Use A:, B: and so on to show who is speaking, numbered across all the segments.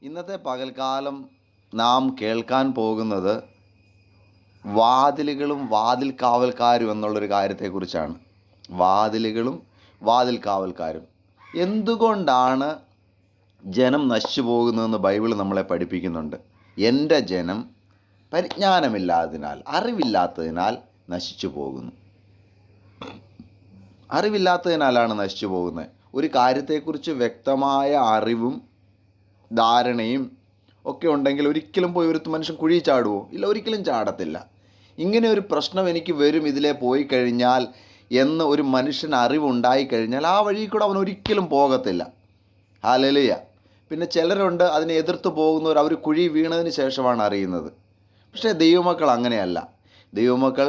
A: ഇന്നത്തെ പകൽക്കാലം നാം കേൾക്കാൻ പോകുന്നത് വാതിലുകളും വാതിൽ കാവൽക്കാരും എന്നുള്ളൊരു കാര്യത്തെക്കുറിച്ചാണ്. വാതിലുകളും വാതിൽ കാവൽക്കാരും. എന്തുകൊണ്ടാണ് ജനം നശിച്ചു പോകുന്നതെന്ന് ബൈബിൾ നമ്മളെ പഠിപ്പിക്കുന്നുണ്ട്. എൻ്റെ ജനം പരിജ്ഞാനമില്ലാത്തതിനാൽ, അറിവില്ലാത്തതിനാൽ നശിച്ചു പോകുന്നു. അറിവില്ലാത്തതിനാലാണ് നശിച്ചു പോകുന്നത്. ഒരു കാര്യത്തെക്കുറിച്ച് വ്യക്തമായ അറിവും ധാരണയും ഒക്കെ ഉണ്ടെങ്കിൽ ഒരിക്കലും പോയി ഒരു മനുഷ്യൻ കുഴി ചാടുമോ? ഇല്ല, ഒരിക്കലും ചാടത്തില്ല. ഇങ്ങനെ ഒരു പ്രശ്നം എനിക്ക് വരും ഇതിലെ പോയി കഴിഞ്ഞാൽ എന്ന് ഒരു മനുഷ്യന് അറിവുണ്ടായിക്കഴിഞ്ഞാൽ ആ വഴി കൂടെ അവൻ ഒരിക്കലും പോകത്തില്ല. ഹല്ലേലൂയ. പിന്നെ ചിലരുണ്ട് അതിനെ എതിർത്ത് പോകുന്നവർ, അവർ കുഴി വീണതിന് ശേഷമാണ് അറിയുന്നത്. പക്ഷേ ദൈവമക്കൾ അങ്ങനെയല്ല. ദൈവമക്കൾ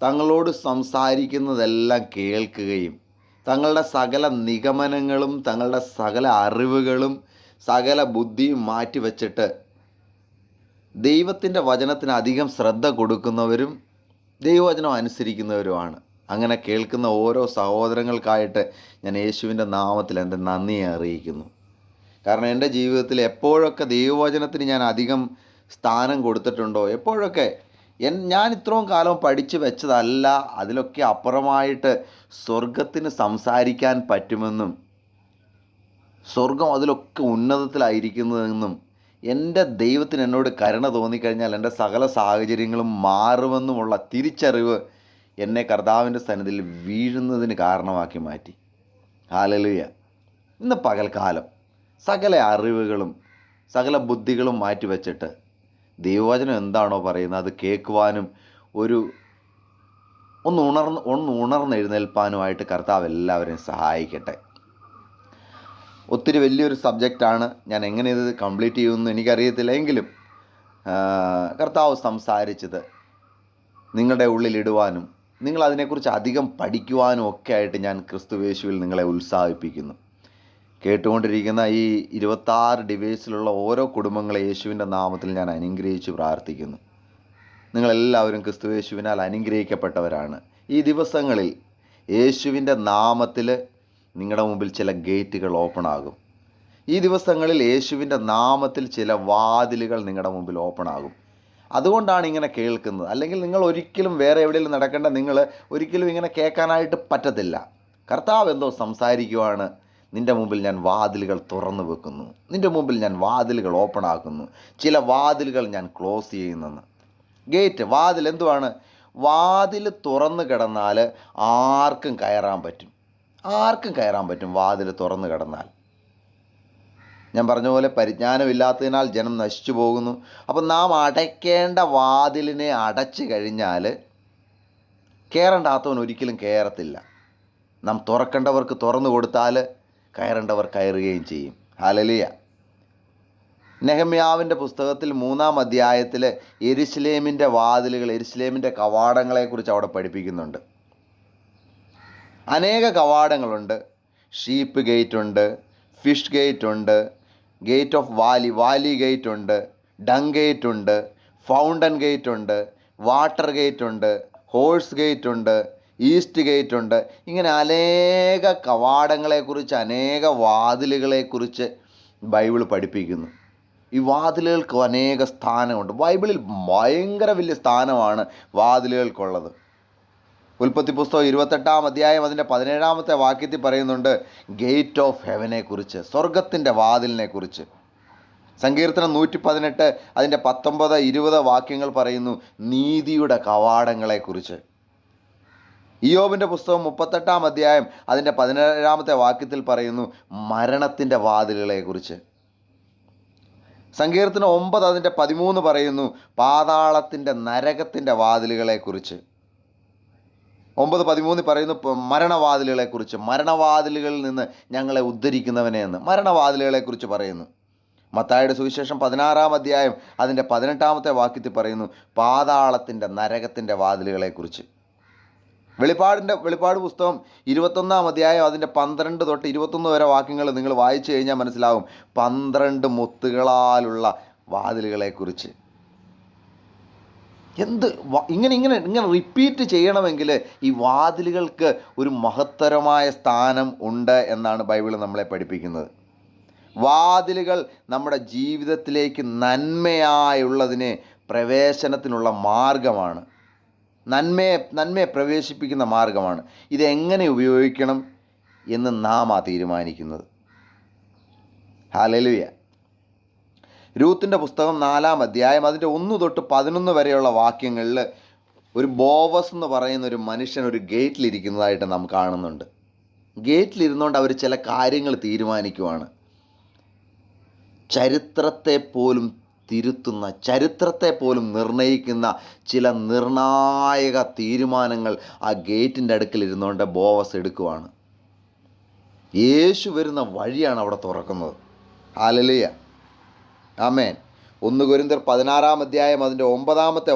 A: തങ്ങളോട് സംസാരിക്കുന്നതെല്ലാം കേൾക്കുകയും തങ്ങളുടെ സകല നിഗമനങ്ങളും തങ്ങളുടെ സകല അറിവുകളും സകല ബുദ്ധിയും മാറ്റിവെച്ചിട്ട് ദൈവത്തിൻ്റെ വചനത്തിന് അധികം ശ്രദ്ധ കൊടുക്കുന്നവരും ദൈവവചനം അനുസരിക്കുന്നവരുമാണ്. അങ്ങനെ കേൾക്കുന്ന ഓരോ സഹോദരങ്ങൾക്കായിട്ട് ഞാൻ യേശുവിൻ്റെ നാമത്തിൽ എൻ്റെ നന്ദിയെ അറിയിക്കുന്നു. കാരണം എൻ്റെ ജീവിതത്തിൽ എപ്പോഴൊക്കെ ദൈവവചനത്തിന് ഞാൻ അധികം സ്ഥാനം കൊടുത്തിട്ടുണ്ടോ, എപ്പോഴൊക്കെ ഞാൻ ഇത്രയും കാലം പഠിച്ചു വെച്ചതല്ല, അതിലൊക്കെ അപ്പുറമായിട്ട് സ്വർഗത്തിന് സംസാരിക്കാൻ പറ്റുമെന്നും സ്വർഗം അതിലൊക്കെ ഉന്നതത്തിലായിരിക്കുന്നതെന്നും എൻ്റെ ദൈവത്തിന് എന്നോട് കരുണ തോന്നിക്കഴിഞ്ഞാൽ എൻ്റെ സകല സാഹചര്യങ്ങളും മാറുമെന്നുമുള്ള തിരിച്ചറിവ് എന്നെ കർത്താവിൻ്റെ സന്നിധിയിൽ വീഴുന്നതിന് കാരണമാക്കി മാറ്റി. ഹല്ലേലൂയ. ഇന്ന് പകൽക്കാലം സകല അറിവുകളും സകല ബുദ്ധികളും മാറ്റിവെച്ചിട്ട് ദൈവവചനം എന്താണോ പറയുന്നത് അത് കേൾക്കുവാനും ഒന്ന് ഉണർന്നെഴുന്നേൽപ്പാനുമായിട്ട് കർത്താവ് എല്ലാവരെയും സഹായിക്കട്ടെ. ഒത്തിരി വലിയൊരു സബ്ജക്റ്റാണ്. ഞാൻ എങ്ങനെ ഇത് കംപ്ലീറ്റ് ചെയ്യുമെന്ന് എനിക്കറിയത്തില്ല. എങ്കിലും കർത്താവ് സംസാരിച്ചത് നിങ്ങളുടെ ഉള്ളിലിടുവാനും നിങ്ങൾ അതിനെക്കുറിച്ച് അധികം പഠിക്കുവാനും ഒക്കെ ആയിട്ട് ഞാൻ ക്രിസ്തുയേശുവിൽ നിങ്ങളെ ഉത്സാഹിപ്പിക്കുന്നു. കേട്ടുകൊണ്ടിരിക്കുന്ന ഈ 26 ഡിവൈസിലുള്ള ഓരോ കുടുംബങ്ങളെ യേശുവിൻ്റെ നാമത്തിൽ ഞാൻ അനുഗ്രഹിച്ച് പ്രാർത്ഥിക്കുന്നു. നിങ്ങളെല്ലാവരും ക്രിസ്തുയേശുവിനാൽ അനുഗ്രഹിക്കപ്പെട്ടവരാണ്. ഈ ദിവസങ്ങളിൽ യേശുവിൻ്റെ നാമത്തിൽ നിങ്ങളുടെ മുമ്പിൽ ചില ഗേറ്റുകൾ ഓപ്പൺ ആകും. ഈ ദിവസങ്ങളിൽ യേശുവിൻ്റെ നാമത്തിൽ ചില വാതിലുകൾ നിങ്ങളുടെ മുമ്പിൽ ഓപ്പൺ ആകും. അതുകൊണ്ടാണ് ഇങ്ങനെ കേൾക്കുന്നത്. അല്ലെങ്കിൽ നിങ്ങൾ ഒരിക്കലും വേറെ എവിടെയെങ്കിലും നടക്കേണ്ട, നിങ്ങൾ ഒരിക്കലും ഇങ്ങനെ കേൾക്കാനായിട്ട് പറ്റത്തില്ല. കർത്താവ് എന്തോ സംസാരിക്കുവാണ്. നിൻ്റെ മുമ്പിൽ ഞാൻ വാതിലുകൾ തുറന്നു വെക്കുന്നു, നിൻ്റെ മുമ്പിൽ ഞാൻ വാതിലുകൾ ഓപ്പൺ ആക്കുന്നു, ചില വാതിലുകൾ ഞാൻ ക്ലോസ് ചെയ്യുന്നെന്ന്. ഗേറ്റ്, വാതിൽ എന്തുവാണ്? വാതിൽ തുറന്നു കിടന്നാൽ ആർക്കും കയറാൻ പറ്റും. ആർക്കും കയറാൻ പറ്റും വാതിൽ തുറന്നു കിടന്നാൽ. ഞാൻ പറഞ്ഞ പോലെ പരിജ്ഞാനമില്ലാത്തതിനാൽ ജനം നശിച്ചു പോകുന്നു. അപ്പം നാം അടയ്ക്കേണ്ട വാതിലിനെ അടച്ചു കഴിഞ്ഞാൽ കയറേണ്ടാത്തവൻ ഒരിക്കലും കയറത്തില്ല. നാം തുറക്കേണ്ടവർക്ക് തുറന്നു കൊടുത്താൽ കയറേണ്ടവർ കയറുകയും ചെയ്യും. ഹല്ലേലൂയ. നെഹമ്യാവിൻ്റെ പുസ്തകത്തിൽ 3-ാം അധ്യായത്തിൽ യെരുശലേമിൻ്റെ വാതിലുകൾ, യെരുശലേമിൻ്റെ കവാടങ്ങളെക്കുറിച്ച് അവിടെ പഠിപ്പിക്കുന്നുണ്ട്. അനേക കവാടങ്ങളുണ്ട്. ഷീപ്പ് ഗേറ്റ് ഉണ്ട്, ഫിഷ് ഗേറ്റ് ഉണ്ട്, ഗേറ്റ് ഓഫ് വാലി ഗേറ്റ് ഉണ്ട്, ഡങ് ഗേറ്റ് ഉണ്ട്, ഫൗണ്ടൻ ഗേറ്റ് ഉണ്ട്, വാട്ടർ ഗേറ്റ് ഉണ്ട്, ഹോഴ്സ് ഗേറ്റ് ഉണ്ട്, ഈസ്റ്റ് ഗേറ്റ് ഉണ്ട്. ഇങ്ങനെ അനേക കവാടങ്ങളെക്കുറിച്ച് അനേക വാതിലുകളെക്കുറിച്ച് ബൈബിൾ പഠിപ്പിക്കുന്നു. ഈ വാതിലുകൾക്ക് അനേക സ്ഥാനമുണ്ട്. ബൈബിളിൽ ഭയങ്കര വലിയ സ്ഥാനമാണ് വാതിലുകൾക്കുള്ളത്. ഉൽപ്പത്തി പുസ്തകം 28-ാം അധ്യായം അതിൻ്റെ 17-ാമത്തെ വാക്യത്തിൽ പറയുന്നുണ്ട് ഗേറ്റ് ഓഫ് ഹെവനെക്കുറിച്ച്, സ്വർഗത്തിൻ്റെ വാതിലിനെക്കുറിച്ച്. സങ്കീർത്തനം 118 അതിൻ്റെ 19, 20 വാക്യങ്ങൾ പറയുന്നു നീതിയുടെ കവാടങ്ങളെക്കുറിച്ച്. ഇയ്യോബിൻ്റെ പുസ്തകം 38-ാം അധ്യായം അതിൻ്റെ 17-ാമത്തെ വാക്യത്തിൽ പറയുന്നു മരണത്തിൻ്റെ വാതിലുകളെക്കുറിച്ച്. സങ്കീർത്തനം 9 അതിൻ്റെ 13 പറയുന്നു പാതാളത്തിൻ്റെ നരകത്തിൻ്റെ വാതിലുകളെക്കുറിച്ച്. 9:13 പറയുന്നു മരണവാതിലുകളെക്കുറിച്ച്, മരണവാതിലുകളിൽ നിന്ന് ഞങ്ങളെ ഉദ്ധരിക്കുന്നവനെ എന്ന് മരണവാതിലുകളെക്കുറിച്ച് പറയുന്നു. മത്തായിയുടെ സുവിശേഷം 16-ാം അധ്യായം അതിൻ്റെ 18-ാമത്തെ വാക്യത്തിൽ പറയുന്നു പാതാളത്തിൻ്റെ നരകത്തിൻ്റെ വാതിലുകളെക്കുറിച്ച്. വെളിപ്പാട് പുസ്തകം 21-ാം അധ്യായം അതിൻ്റെ 12 തൊട്ട് 21 വരെ വാക്യങ്ങൾ നിങ്ങൾ വായിച്ചു കഴിഞ്ഞാൽ മനസ്സിലാവും 12 മുത്തുകളാലുള്ള വാതിലുകളെക്കുറിച്ച്. ഇങ്ങനെ റിപ്പീറ്റ് ചെയ്യണമെങ്കിൽ ഈ വാതിലുകൾക്ക് ഒരു മഹത്തരമായ സ്ഥാനം ഉണ്ട് എന്നാണ് ബൈബിൾ നമ്മളെ പഠിപ്പിക്കുന്നത്. വാതിലുകൾ നമ്മുടെ ജീവിതത്തിലേക്ക് നന്മയായുള്ളതിനെ പ്രവേശനത്തിനുള്ള മാർഗമാണ്. നന്മയെ പ്രവേശിപ്പിക്കുന്ന മാർഗമാണ്. ഇതെങ്ങനെ ഉപയോഗിക്കണം എന്ന് നാം തീരുമാനിക്കുന്നത്. ഹല്ലേലൂയ. രൂത്തിൻ്റെ പുസ്തകം 4-ാം അധ്യായം അതിൻ്റെ 1 തൊട്ട് 11 വരെയുള്ള വാക്യങ്ങളിൽ ഒരു ബോവസ് എന്ന് പറയുന്ന ഒരു മനുഷ്യൻ ഒരു ഗേറ്റിലിരിക്കുന്നതായിട്ട് നാം കാണുന്നുണ്ട്. ഗേറ്റിലിരുന്നുകൊണ്ട് അവർ ചില കാര്യങ്ങൾ തീരുമാനിക്കുവാണ്. ചരിത്രത്തെ പോലും തിരുത്തുന്ന, ചരിത്രത്തെ പോലും നിർണ്ണയിക്കുന്ന ചില നിർണായക തീരുമാനങ്ങൾ ആ ഗേറ്റിൻ്റെ അടുക്കൽ ഇരുന്നുകൊണ്ട് ബോവസ് എടുക്കുവാണ്. യേശു വരുന്ന വഴിയാണ് അവിടെ തുറക്കുന്നത്. ഹല്ലേലൂയ, ആമേൻ. 1 കൊരിന്ത്യർ 16-ാം അധ്യായം അതിൻ്റെ 9-ാമത്തെ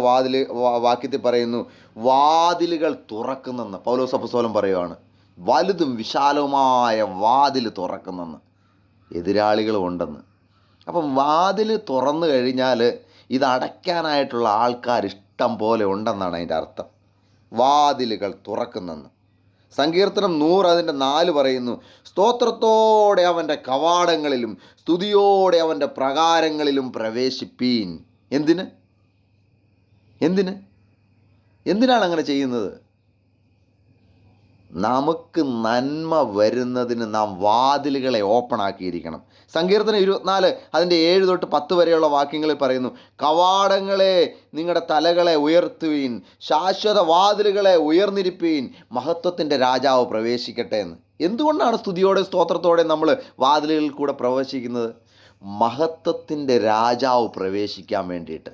A: വാക്യത്തിൽ പറയുന്നു, വാതിലുകൾ തുറക്കുന്നെന്ന് പൗലോസ് അപ്പോസ്തലൻ പറയുവാണ്. വലുതും വിശാലവുമായ വാതിൽ തുറക്കുന്നെന്ന്. എതിരാളികളും ഉണ്ടെന്ന്. അപ്പം വാതിൽ തുറന്നു കഴിഞ്ഞാൽ ഇത് അടയ്ക്കാനായിട്ടുള്ള ആൾക്കാർ ഇഷ്ടം പോലെ ഉണ്ടെന്നാണ് അതിൻ്റെ അർത്ഥം. വാതിലുകൾ തുറക്കുന്നെന്ന്. സങ്കീർത്തനം 100 അതിൻ്റെ 4 പറയുന്നു, സ്തോത്രത്തോടെ അവൻ്റെ കവാടങ്ങളിലും സ്തുതിയോടെ അവൻ്റെ പ്രാകാരങ്ങളിലും പ്രവേശിപ്പീൻ. എന്തിനാണ് അങ്ങനെ ചെയ്യുന്നത്? നമുക്ക് നന്മ വരുന്നതിന് നാം വാതിലുകളെ ഓപ്പൺ ആക്കിയിരിക്കണം. സങ്കീർത്തനം 24 അതിൻ്റെ 7 തൊട്ട് 10 വരെയുള്ള വാക്യങ്ങളിൽ പറയുന്നു, കവാടങ്ങളെ നിങ്ങളുടെ തലകളെ ഉയർത്തുവീൻ, ശാശ്വത വാതിലുകളെ ഉയർന്നിരിപ്പീൻ, മഹത്വത്തിൻ്റെ രാജാവ് പ്രവേശിക്കട്ടെ എന്ന്. എന്തുകൊണ്ടാണ് സ്തുതിയോടെ സ്തോത്രത്തോടെ നമ്മൾ വാതിലുകളിൽ കൂടെ പ്രവേശിക്കുന്നത്? മഹത്വത്തിൻ്റെ രാജാവ് പ്രവേശിക്കാൻ വേണ്ടിയിട്ട്.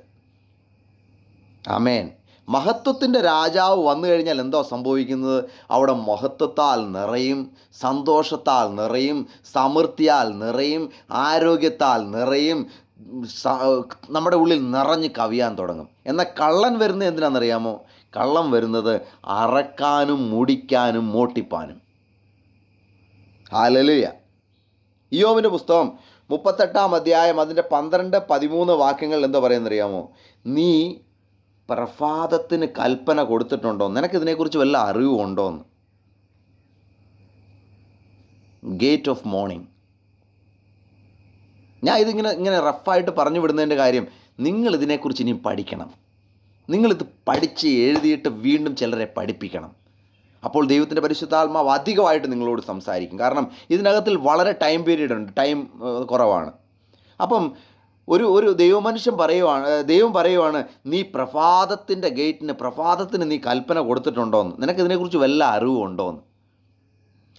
A: ആമേൻ. മഹത്വത്തിൻ്റെ രാജാവ് വന്നു കഴിഞ്ഞാൽ എന്തോ സംഭവിക്കുന്നത്? അവിടെ മഹത്വത്താൽ നിറയും, സന്തോഷത്താൽ നിറയും, സമൃദ്ധിയാൽ നിറയും, ആരോഗ്യത്താൽ നിറയും, നമ്മുടെ ഉള്ളിൽ നിറഞ്ഞ് കവിയാൻ തുടങ്ങും. എന്നാൽ കള്ളൻ വരുന്നത് എന്തിനാണെന്നറിയാമോ? കള്ളൻ വരുന്നത് അറക്കാനും മുടിക്കാനും മോട്ടിപ്പാനും. ഹല്ലേലൂയ. ഇയ്യോബിൻ്റെ പുസ്തകം 38-ാം അധ്യായം അതിൻ്റെ 12-13 വാക്യങ്ങൾ എന്താ പറയുന്നറിയാമോ? നീ പ്രഭാതത്തിന് കൽപ്പന കൊടുത്തിട്ടുണ്ടോ? നിനക്കിതിനെക്കുറിച്ച് വല്ല അറിവുണ്ടോ എന്ന്. Gate of morning. ഞാൻ ഇങ്ങനെ റഫായിട്ട് പറഞ്ഞു വിടുന്നതിൻ്റെ കാര്യം, നിങ്ങളിതിനെക്കുറിച്ച് ഇനി പഠിക്കണം. നിങ്ങളിത് പഠിച്ച് എഴുതിയിട്ട് വീണ്ടും ചിലരെ പഠിപ്പിക്കണം. അപ്പോൾ ദൈവത്തിൻ്റെ പരിശുദ്ധാത്മാവ് അധികമായിട്ട് നിങ്ങളോട് സംസാരിക്കും. കാരണം ഇതിനകത്തിൽ വളരെ ടൈം പീരീഡ് ഉണ്ട്, ടൈം കുറവാണ്. അപ്പം ഒരു ദൈവമനുഷ്യൻ ദൈവം പറയുവാണ്, നീ പ്രഭാതത്തിന് നീ കൽപ്പന കൊടുത്തിട്ടുണ്ടോയെന്ന്. നിനക്കിതിനെക്കുറിച്ച് വല്ല അറിവുണ്ടോ എന്ന്.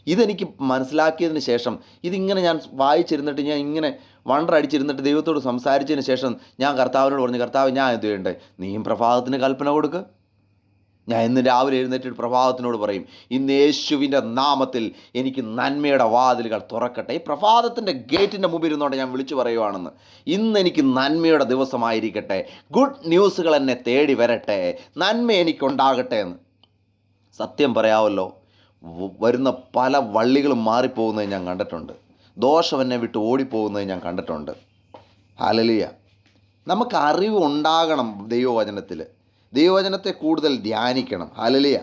A: ഇതെനിക്ക് മനസ്സിലാക്കിയതിന് ശേഷം, ഇതിങ്ങനെ ഞാൻ വായിച്ചിരുന്നിട്ട്, ഞാൻ ഇങ്ങനെ വണ്ടറടിച്ചിരുന്നിട്ട് ദൈവത്തോട് സംസാരിച്ചതിന് ശേഷം ഞാൻ കർത്താവിനോട് പറഞ്ഞു, കർത്താവ്, ഞാൻ എന്ത് ചെയ്യണ്ടേ? നീയും പ്രഭാതത്തിന് കൽപ്പന കൊടുക്കുക. ഞാൻ ഇന്ന് രാവിലെ എഴുന്നേറ്റ് പ്രഭാതത്തിനോട് പറയും, ഇന്ന് യേശുവിൻ്റെ നാമത്തിൽ എനിക്ക് നന്മയുടെ വാതിലുകൾ തുറക്കട്ടെ. ഈ പ്രഭാതത്തിൻ്റെ ഗേറ്റിൻ്റെ മുമ്പിൽ ഇരുന്നോണ്ട് ഞാൻ വിളിച്ചു പറയുവാണെന്ന്. ഇന്ന് എനിക്ക് നന്മയുടെ ദിവസമായിരിക്കട്ടെ, ഗുഡ് ന്യൂസുകൾ എന്നെ തേടി വരട്ടെ, നന്മ എനിക്കുണ്ടാകട്ടെ എന്ന്. സത്യം പറയാമല്ലോ, വരുന്ന പല വള്ളികളും മാറിപ്പോകുന്നത് ഞാൻ കണ്ടിട്ടുണ്ട്. ദോഷം എന്നെ വിട്ട് ഓടിപ്പോകുന്നത് ഞാൻ കണ്ടിട്ടുണ്ട്. ഹല്ലേലൂയ. നമുക്ക് അറിവ് ഉണ്ടാകണം. ദൈവവചനത്തെ കൂടുതൽ ധ്യാനിക്കണം. ഹല്ലേലൂയ.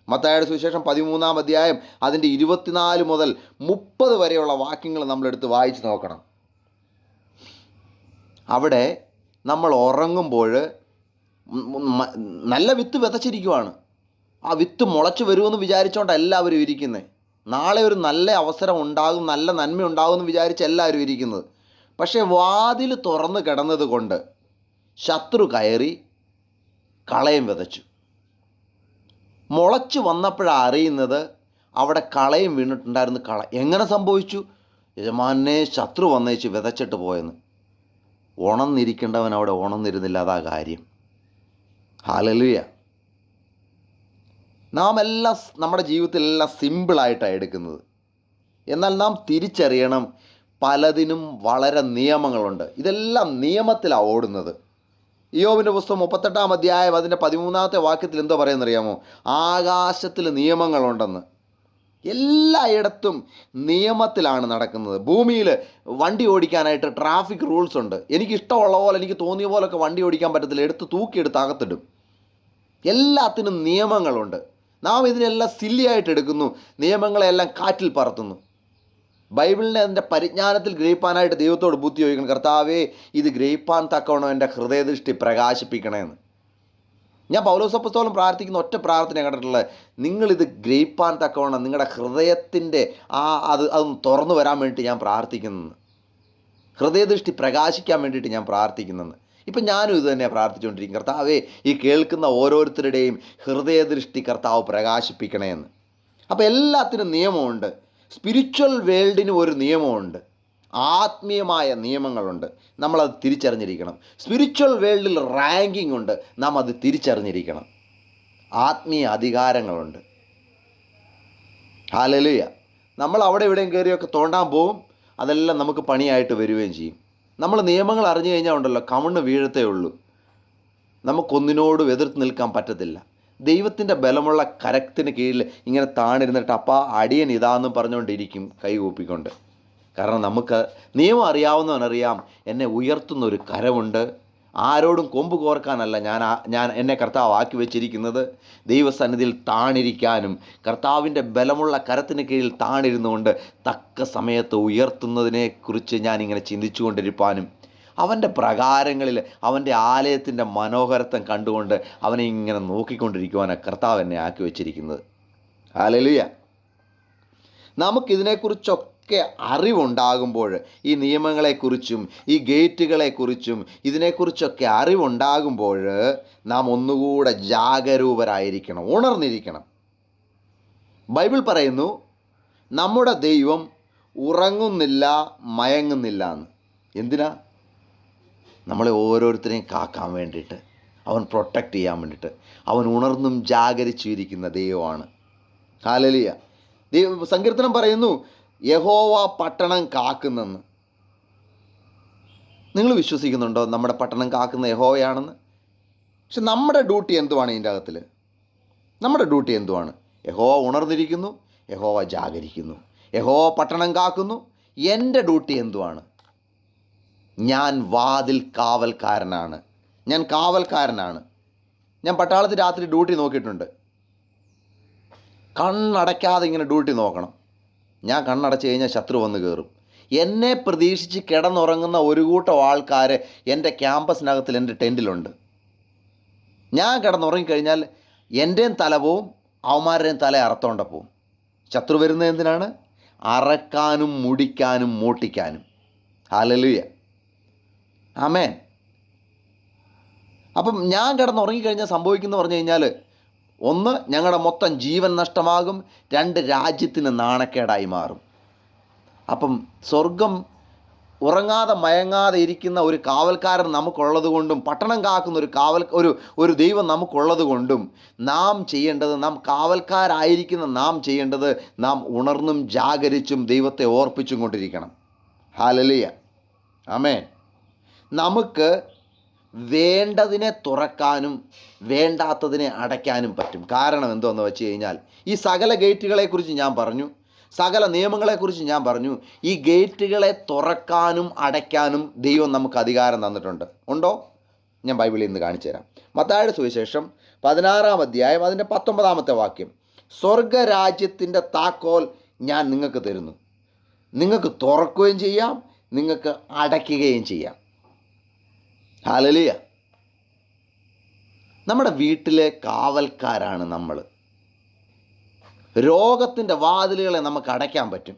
A: മത്തായിയുടെ സുവിശേഷം 13-ാം അധ്യായം അതിൻ്റെ 24 മുതൽ 30 വരെയുള്ള വാക്യങ്ങൾ നമ്മളെടുത്ത് വായിച്ച് നോക്കണം. അവിടെ നമ്മൾ ഉറങ്ങുമ്പോൾ നല്ല വിത്ത് വിതച്ചിരിക്കുവാണ്. ആ വിത്ത് മുളച്ച് വരുമെന്ന് വിചാരിച്ചുകൊണ്ട് എല്ലാവരും ഇരിക്കുന്നത്. നാളെ ഒരു നല്ല അവസരം ഉണ്ടാകും, നല്ല നന്മ ഉണ്ടാകുമെന്ന് വിചാരിച്ച് എല്ലാവരും ഇരിക്കുന്നത്. പക്ഷേ വാതിൽ തുറന്ന് കിടന്നത് കൊണ്ട് ശത്രു കയറി കളയും വിതച്ചു. മുളച്ച് വന്നപ്പോഴാണ് അറിയുന്നത് അവിടെ കളയും വീണിട്ടുണ്ടായിരുന്നു. എങ്ങനെ സംഭവിച്ചു? യജമാനെ, ശത്രു വന്നേച്ച് വിതച്ചിട്ട് പോയെന്ന്. ഉണർന്നിരിക്കേണ്ടവൻ അവിടെ ഉണർന്നിരുന്നില്ല. അതാ കാര്യം. ഹല്ലേലൂയ. നാം എല്ലാം നമ്മുടെ ജീവിതത്തിലെല്ലാം സിമ്പിളായിട്ടാണ് എടുക്കുന്നത്. എന്നാൽ നാം തിരിച്ചറിയണം, പലതിനും വളരെ നിയമങ്ങളുണ്ട്. ഇതെല്ലാം നിയമത്തിലാണ് ഓടുന്നത്. ഇയ്യോബിൻ്റെ പുസ്തകം 38-ാം അധ്യായം അതിൻ്റെ 13-ാമത്തെ വാക്യത്തിൽ എന്തോ പറയുന്നറിയാമോ? ആകാശത്തിൽ നിയമങ്ങളുണ്ടെന്ന്. എല്ലായിടത്തും നിയമത്തിലാണ് നടക്കുന്നത്. ഭൂമിയിൽ വണ്ടി ഓടിക്കാനായിട്ട് ട്രാഫിക് റൂൾസ് ഉണ്ട്. എനിക്കിഷ്ടമുള്ള പോലെ, എനിക്ക് തോന്നിയ പോലൊക്കെ വണ്ടി ഓടിക്കാൻ പറ്റത്തില്ല. തൂക്കിയെടുത്ത് അകത്തിടും. എല്ലാത്തിനും നിയമങ്ങളുണ്ട്. നാം ഇതിനെല്ലാം സില്ലിയായിട്ട് എടുക്കുന്നു. നിയമങ്ങളെല്ലാം കാറ്റിൽ പറത്തുന്നു. ബൈബിളിനെ അതിൻ്റെ പരിജ്ഞാനത്തിൽ ഗ്രഹിപ്പാനായിട്ട് ദൈവത്തോട് ബുദ്ധി ചോദിക്കണം. കർത്താവേ, ഇത് ഗ്രഹിപ്പാൻ തക്കവണ്ണം എൻ്റെ ഹൃദയദൃഷ്ടി പ്രകാശിപ്പിക്കണേന്ന്. ഞാൻ പൗലോസപ്പോസ്തലൻ പ്രാർത്ഥിക്കുന്ന ഒറ്റ പ്രാർത്ഥന കണ്ടിട്ടുള്ളത്, നിങ്ങളിത് ഗ്രഹിപ്പാൻ തക്കവണ്ണം നിങ്ങളുടെ ഹൃദയത്തിൻ്റെ അതൊന്ന് തുറന്നു വരാൻ വേണ്ടിയിട്ട് ഞാൻ പ്രാർത്ഥിക്കുന്നു. ഹൃദയദൃഷ്ടി പ്രകാശിക്കാൻ വേണ്ടിയിട്ട് ഞാൻ പ്രാർത്ഥിക്കുന്നെന്ന്. ഇപ്പം ഞാനും ഇത് തന്നെയാണ് പ്രാർത്ഥിച്ചുകൊണ്ടിരിക്കും. കർത്താവേ, ഈ കേൾക്കുന്ന ഓരോരുത്തരുടെയും ഹൃദയദൃഷ്ടി കർത്താവ് പ്രകാശിപ്പിക്കണേന്ന്. അപ്പോൾ എല്ലാത്തിനും നിയമമുണ്ട്. സ്പിരിച്വൽ വേൾഡിന് ഒരു നിയമമുണ്ട്, ആത്മീയമായ നിയമങ്ങളുണ്ട്. നമ്മളത് തിരിച്ചറിഞ്ഞിരിക്കണം. സ്പിരിച്വൽ വേൾഡിൽ റാങ്കിങ് ഉണ്ട്, നാം അത് തിരിച്ചറിഞ്ഞിരിക്കണം. ആത്മീയ അധികാരങ്ങളുണ്ട്. ഹല്ലേലൂയ. നമ്മൾ അവിടെ ഇവിടെയും കയറിയൊക്കെ തോണ്ടാൻ പോവും, അതെല്ലാം നമുക്ക് പണിയായിട്ട് വരികയും ചെയ്യും. നമ്മൾ നിയമങ്ങൾ അറിഞ്ഞു കഴിഞ്ഞാൽ ഉണ്ടല്ലോ, കമണ്ണ് വീഴത്തേ ഉള്ളൂ. നമുക്കൊന്നിനോടും എതിർത്ത് നിൽക്കാൻ പറ്റത്തില്ല. ദൈവത്തിൻ്റെ ബലമുള്ള കരത്തിന് കീഴിൽ ഇങ്ങനെ താണിരുന്നിട്ട് അപ്പാ അടിയൻ ഇതാന്നും പറഞ്ഞുകൊണ്ടിരിക്കും കൈ കൂപ്പിക്കൊണ്ട്. കാരണം നമുക്ക് നിയമം അറിയാവുന്നവനറിയാം, എന്നെ ഉയർത്തുന്ന ഒരു കരമുണ്ട്. ആരോടും കൊമ്പ് കോർക്കാനല്ല ഞാൻ എന്നെ കർത്താവ് ആക്കി വെച്ചിരിക്കുന്നത്, ദൈവസന്നിധിയിൽ താണിരിക്കാനും കർത്താവിൻ്റെ ബലമുള്ള കരത്തിന് കീഴിൽ താണിരുന്നുകൊണ്ട് തക്ക സമയത്ത് ഉയർത്തുന്നതിനെക്കുറിച്ച് ഞാനിങ്ങനെ ചിന്തിച്ചു കൊണ്ടിരിക്കാനും അവൻ്റെ പ്രകാരങ്ങളിൽ അവൻ്റെ ആലയത്തിൻ്റെ മനോഹരത്വം കണ്ടുകൊണ്ട് അവനെ ഇങ്ങനെ നോക്കിക്കൊണ്ടിരിക്കുവാനാണ് കർത്താവ് എന്നെ ആക്കി വെച്ചിരിക്കുന്നത്. ഹല്ലേലൂയ. നമുക്കിതിനെക്കുറിച്ചൊക്കെ അറിവുണ്ടാകുമ്പോൾ, ഈ നിയമങ്ങളെക്കുറിച്ചും ഈ ഗേറ്റുകളെക്കുറിച്ചും ഇതിനെക്കുറിച്ചൊക്കെ അറിവുണ്ടാകുമ്പോൾ നാം ഒന്നുകൂടെ ജാഗരൂകരായിരിക്കണം, ഉണർന്നിരിക്കണം. ബൈബിൾ പറയുന്നു, നമ്മുടെ ദൈവം ഉറങ്ങുന്നില്ല, മയങ്ങുന്നില്ല എന്ന്. എന്തിനാ? നമ്മളെ ഓരോരുത്തരെയും കാക്കാൻ വേണ്ടിയിട്ട്, അവൻ പ്രൊട്ടക്റ്റ് ചെയ്യാൻ വേണ്ടിയിട്ട്. അവൻ ഉണർന്നും ജാഗരിച്ചിരിക്കുന്ന ദൈവമാണ്. ഹല്ലേലൂയ. സങ്കീർത്തനം പറയുന്നു, യഹോവ പട്ടണം കാക്കുന്നെന്ന്. നിങ്ങൾ വിശ്വസിക്കുന്നുണ്ടോ നമ്മുടെ പട്ടണം കാക്കുന്ന യഹോവയാണെന്ന്? പക്ഷെ നമ്മുടെ ഡ്യൂട്ടി എന്തുവാണ് ഇതിൻ്റെ അകത്തിൽ? നമ്മുടെ ഡ്യൂട്ടി എന്തുവാണ്? യഹോവ ഉണർന്നിരിക്കുന്നു, യഹോവ ജാഗരിക്കുന്നു, യഹോവ പട്ടണം കാക്കുന്നു. എൻ്റെ ഡ്യൂട്ടി എന്തുവാണ്? ഞാൻ വാതിൽ കാവൽക്കാരനാണ്. ഞാൻ കാവൽക്കാരനാണ്. ഞാൻ പട്ടാളത്തിൽ രാത്രി ഡ്യൂട്ടി നോക്കിയിട്ടുണ്ട്. കണ്ണടയ്ക്കാതെ ഇങ്ങനെ ഡ്യൂട്ടി നോക്കണം. ഞാൻ കണ്ണടച്ച് കഴിഞ്ഞാൽ ശത്രു വന്ന് കയറും. എന്നെ പ്രതീക്ഷിച്ച് കിടന്നുറങ്ങുന്ന ഒരു കൂട്ടം ആൾക്കാർ എൻ്റെ ക്യാമ്പസിനകത്തിൽ, എൻ്റെ ടെൻറ്റിലുണ്ട്. ഞാൻ കിടന്നുറങ്ങിക്കഴിഞ്ഞാൽ എൻ്റെയും തല പോവും, അവന്മാരുടെയും തല അറുത്തോണ്ട പോവും. ശത്രു വരുന്നത് എന്തിനാണ്? അറക്കാനും മുടിക്കാനും മോട്ടിക്കാനും. ഹല്ലേലൂയ. ആമേൻ. അപ്പം ഞാൻ കിടന്നുറങ്ങിക്കഴിഞ്ഞാൽ സംഭവിക്കുന്ന പറഞ്ഞു കഴിഞ്ഞാൽ, ഒന്ന്, ഞങ്ങളുടെ മൊത്തം ജീവൻ നഷ്ടമാകും. രണ്ട്, രാജ്യത്തിന് നാണക്കേടായി മാറും. അപ്പം സ്വർഗം ഉറങ്ങാതെ മയങ്ങാതെ ഇരിക്കുന്ന ഒരു കാവൽക്കാരൻ നമുക്കുള്ളത് കൊണ്ടും, പട്ടണം കാക്കുന്ന ഒരു ദൈവം നമുക്കുള്ളത് കൊണ്ടും നാം ചെയ്യേണ്ടത്, നാം കാവൽക്കാരായിരിക്കുന്ന നാം ചെയ്യേണ്ടത്, നാം ഉണർന്നും ജാഗരിച്ചും ദൈവത്തെ ഓർപ്പിച്ചും കൊണ്ടിരിക്കണം. ഹല്ലേലൂയ. ആമേൻ. നമുക്ക് വേണ്ടതിനെ തുറക്കാനും വേണ്ടാത്തതിനെ അടയ്ക്കാനും പറ്റും. കാരണം എന്തോന്ന് വെച്ച് കഴിഞ്ഞാൽ, ഈ സകല ഗേറ്റുകളെക്കുറിച്ച് ഞാൻ പറഞ്ഞു, സകല നിയമങ്ങളെക്കുറിച്ച് ഞാൻ പറഞ്ഞു. ഈ ഗേറ്റുകളെ തുറക്കാനും അടയ്ക്കാനും ദൈവം നമുക്ക് അധികാരം തന്നിട്ടുണ്ട്. ഉണ്ടോ? ഞാൻ ബൈബിളിൽ നിന്ന് കാണിച്ചു തരാം. മത്തായിയുടെ സുവിശേഷം 16-ാം അധ്യായം അതിൻ്റെ 19-ാമത്തെ വാക്യം. സ്വർഗരാജ്യത്തിൻ്റെ താക്കോൽ ഞാൻ നിങ്ങൾക്ക് തരുന്നു. നിങ്ങൾക്ക് തുറക്കുകയും ചെയ്യാം, നിങ്ങൾക്ക് അടയ്ക്കുകയും ചെയ്യാം. ഹല്ലേലൂയ. നമ്മുടെ വീട്ടിലെ കാവൽക്കാരാണ് നമ്മൾ. രോഗത്തിൻ്റെ വാതിലുകളെ നമുക്ക് അടയ്ക്കാൻ പറ്റും.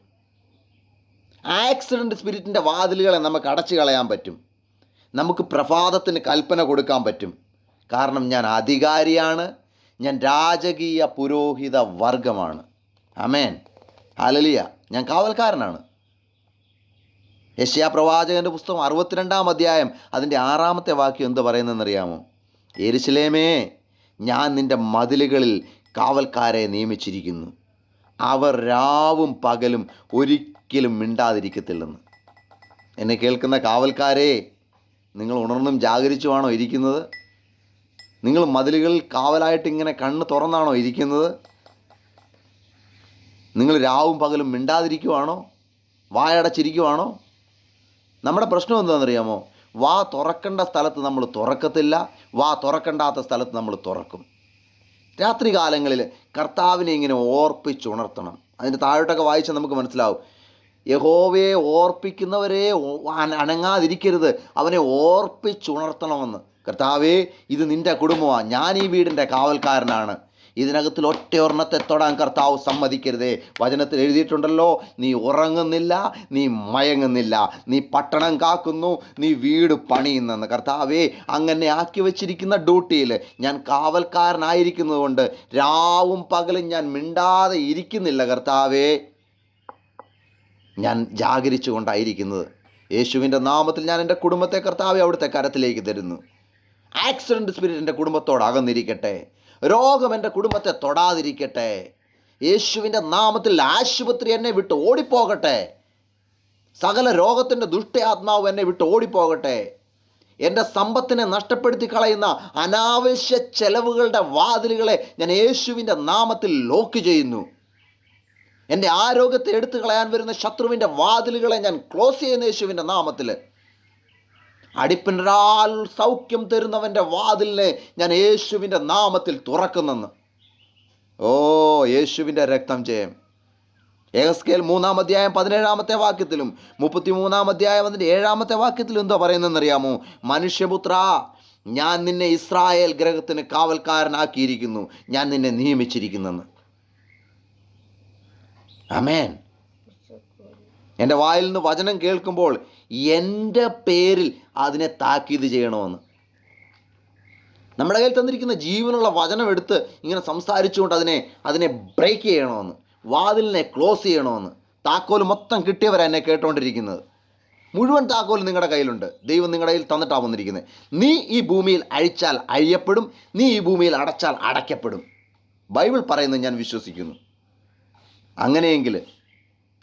A: ആക്സിഡൻറ്റ് സ്പിരിറ്റിൻ്റെ വാതിലുകളെ നമുക്ക് അടച്ചു കളയാൻ പറ്റും. നമുക്ക് പ്രഭാതത്തിന് കൽപ്പന കൊടുക്കാൻ പറ്റും. കാരണം ഞാൻ അധികാരിയാണ്, ഞാൻ രാജകീയ പുരോഹിത വർഗമാണ്. ആമേൻ. ഹല്ലേലൂയ. ഞാൻ കാവൽക്കാരനാണ്. യെശയ്യാ പ്രവാചകൻ്റെ പുസ്തകം 62-ാം അധ്യായം അതിൻ്റെ 6-ാമത്തെ വാക്യം എന്ത് പറയുന്നതെന്നറിയാമോ? യെരൂശലേമേ, ഞാൻ നിൻ്റെ മതിലുകളിൽ കാവൽക്കാരെ നിയമിച്ചിരിക്കുന്നു, അവർ രാവും പകലും ഒരിക്കലും മിണ്ടാതിരിക്കത്തില്ലെന്ന്. എന്നെ കേൾക്കുന്ന കാവൽക്കാരെ, നിങ്ങൾ ഉണർന്നും ജാഗരിച്ചുമാണോ ഇരിക്കുന്നത്? നിങ്ങൾ മതിലുകളിൽ കാവലായിട്ട് ഇങ്ങനെ കണ്ണ് തുറന്നാണോ ഇരിക്കുന്നത്? നിങ്ങൾ രാവും പകലും മിണ്ടാതിരിക്കുവാണോ? വായടച്ചിരിക്കുവാണോ? നമ്മുടെ പ്രശ്നം എന്താണെന്നറിയാമോ? വാ തുറക്കേണ്ട സ്ഥലത്ത് നമ്മൾ തുറക്കത്തില്ല, വാ തുറക്കണ്ടാത്ത സ്ഥലത്ത് നമ്മൾ തുറക്കും. രാത്രി കാലങ്ങളിൽ കർത്താവിനെ ഇങ്ങനെ ഓർപ്പിച്ചുണർത്തണം. അതിൻ്റെ താഴോട്ടൊക്കെ വായിച്ചാൽ നമുക്ക് മനസ്സിലാവും. യഹോവയെ ഓർപ്പിക്കുന്നവരെ അനങ്ങാതിരിക്കരുത്, അവനെ ഓർപ്പിച്ചുണർത്തണമെന്ന്. കർത്താവേ, ഇത് നിൻ്റെ കുടുംബമാണ്, ഞാൻ ഈ വീടിൻ്റെ കാവൽക്കാരനാണ്, ഇതിനകത്തിൽ ഒറ്റയൊരെണ്ണത്തെ തൊടാൻ കർത്താവ് സമ്മതിക്കരുതേ. വചനത്തിൽ എഴുതിയിട്ടുണ്ടല്ലോ, നീ ഉറങ്ങുന്നില്ല, നീ മയങ്ങുന്നില്ല, നീ പട്ടണം കാക്കുന്നു, നീ വീട് പണിയുന്നെന്ന്. കർത്താവേ, അങ്ങനെ ആക്കി വച്ചിരിക്കുന്ന ഡ്യൂട്ടിയിൽ ഞാൻ കാവൽക്കാരനായിരിക്കുന്നത് കൊണ്ട് രാവും പകലും ഞാൻ മിണ്ടാതെ ഇരിക്കുന്നില്ല കർത്താവേ, ഞാൻ ജാഗരിച്ചു കൊണ്ടായിരിക്കുന്നത്. യേശുവിൻ്റെ നാമത്തിൽ ഞാൻ എൻ്റെ കുടുംബത്തെ കർത്താവെ അവിടുത്തെ കരത്തിലേക്ക് തരുന്നു. ആക്സിഡൻറ്റ് സ്പിരിറ്റ് എൻ്റെ കുടുംബത്തോട് അകന്നിരിക്കട്ടെ, രോഗം എൻ്റെ കുടുംബത്തെ തൊടാതിരിക്കട്ടെ. യേശുവിൻ്റെ നാമത്തിൽ ആശുപത്രി എന്നെ വിട്ട് ഓടിപ്പോകട്ടെ, സകല രോഗത്തിൻ്റെ ദുഷ്ടയാത്മാവ് എന്നെ വിട്ട് ഓടിപ്പോകട്ടെ. എൻ്റെ സമ്പത്തിനെ നഷ്ടപ്പെടുത്തി കളയുന്ന അനാവശ്യ ചെലവുകളുടെ വാതിലുകളെ ഞാൻ യേശുവിൻ്റെ നാമത്തിൽ ലോക്ക് ചെയ്യുന്നു. എൻ്റെ ആരോഗ്യത്തെ എടുത്തു കളയാൻ വരുന്ന ശത്രുവിൻ്റെ വാതിലുകളെ ഞാൻ ക്ലോസ് ചെയ്യുന്ന യേശുവിൻ്റെ നാമത്തിൽ. അടിപ്പിനാൽ സൗഖ്യം തരുന്നവൻ്റെ വാതിലിനെ ഞാൻ യേശുവിൻ്റെ നാമത്തിൽ തുറക്കുന്നെന്ന്. ഓ, യേശുവിൻ്റെ രക്തം ജയം. യെഹെസ്കേൽ 3-ാം അധ്യായം 17-ാമത്തെ വാക്യത്തിലും 33-ാം അധ്യായം 7-ാമത്തെ വാക്യത്തിലും എന്തോ പറയുന്നതെന്നറിയാമോ? മനുഷ്യപുത്ര, ഞാൻ നിന്നെ ഇസ്രായേൽ ഗൃഹത്തിന് കാവൽക്കാരനാക്കിയിരിക്കുന്നു, ഞാൻ നിന്നെ നിയമിച്ചിരിക്കുന്നെന്ന്. ആമേൻ. എൻ്റെ വായിൽ നിന്ന് വചനം കേൾക്കുമ്പോൾ എൻ്റെ പേരിൽ അതിനെ താക്കീത് ചെയ്യണമെന്ന്. നമ്മുടെ കയ്യിൽ തന്നിരിക്കുന്ന ജീവനുള്ള വചനം എടുത്ത് ഇങ്ങനെ സംസാരിച്ചുകൊണ്ട് അതിനെ ബ്രേക്ക് ചെയ്യണമെന്ന്, വാതിലിനെ ക്ലോസ് ചെയ്യണമെന്ന്. താക്കോൽ മൊത്തം കിട്ടിയവരാണ് എന്നെ കേട്ടുകൊണ്ടിരിക്കുന്നത്. മുഴുവൻ താക്കോൽ നിങ്ങളുടെ കയ്യിലുണ്ട്, ദൈവം നിങ്ങളുടെ കയ്യിൽ തന്നിട്ടാണ് വന്നിരിക്കുന്നത്. നീ ഈ ഭൂമിയിൽ അഴിച്ചാൽ അഴിയപ്പെടും, നീ ഈ ഭൂമിയിൽ അടച്ചാൽ അടയ്ക്കപ്പെടും. ബൈബിൾ പറയുന്നത് ഞാൻ വിശ്വസിക്കുന്നു. അങ്ങനെയെങ്കിൽ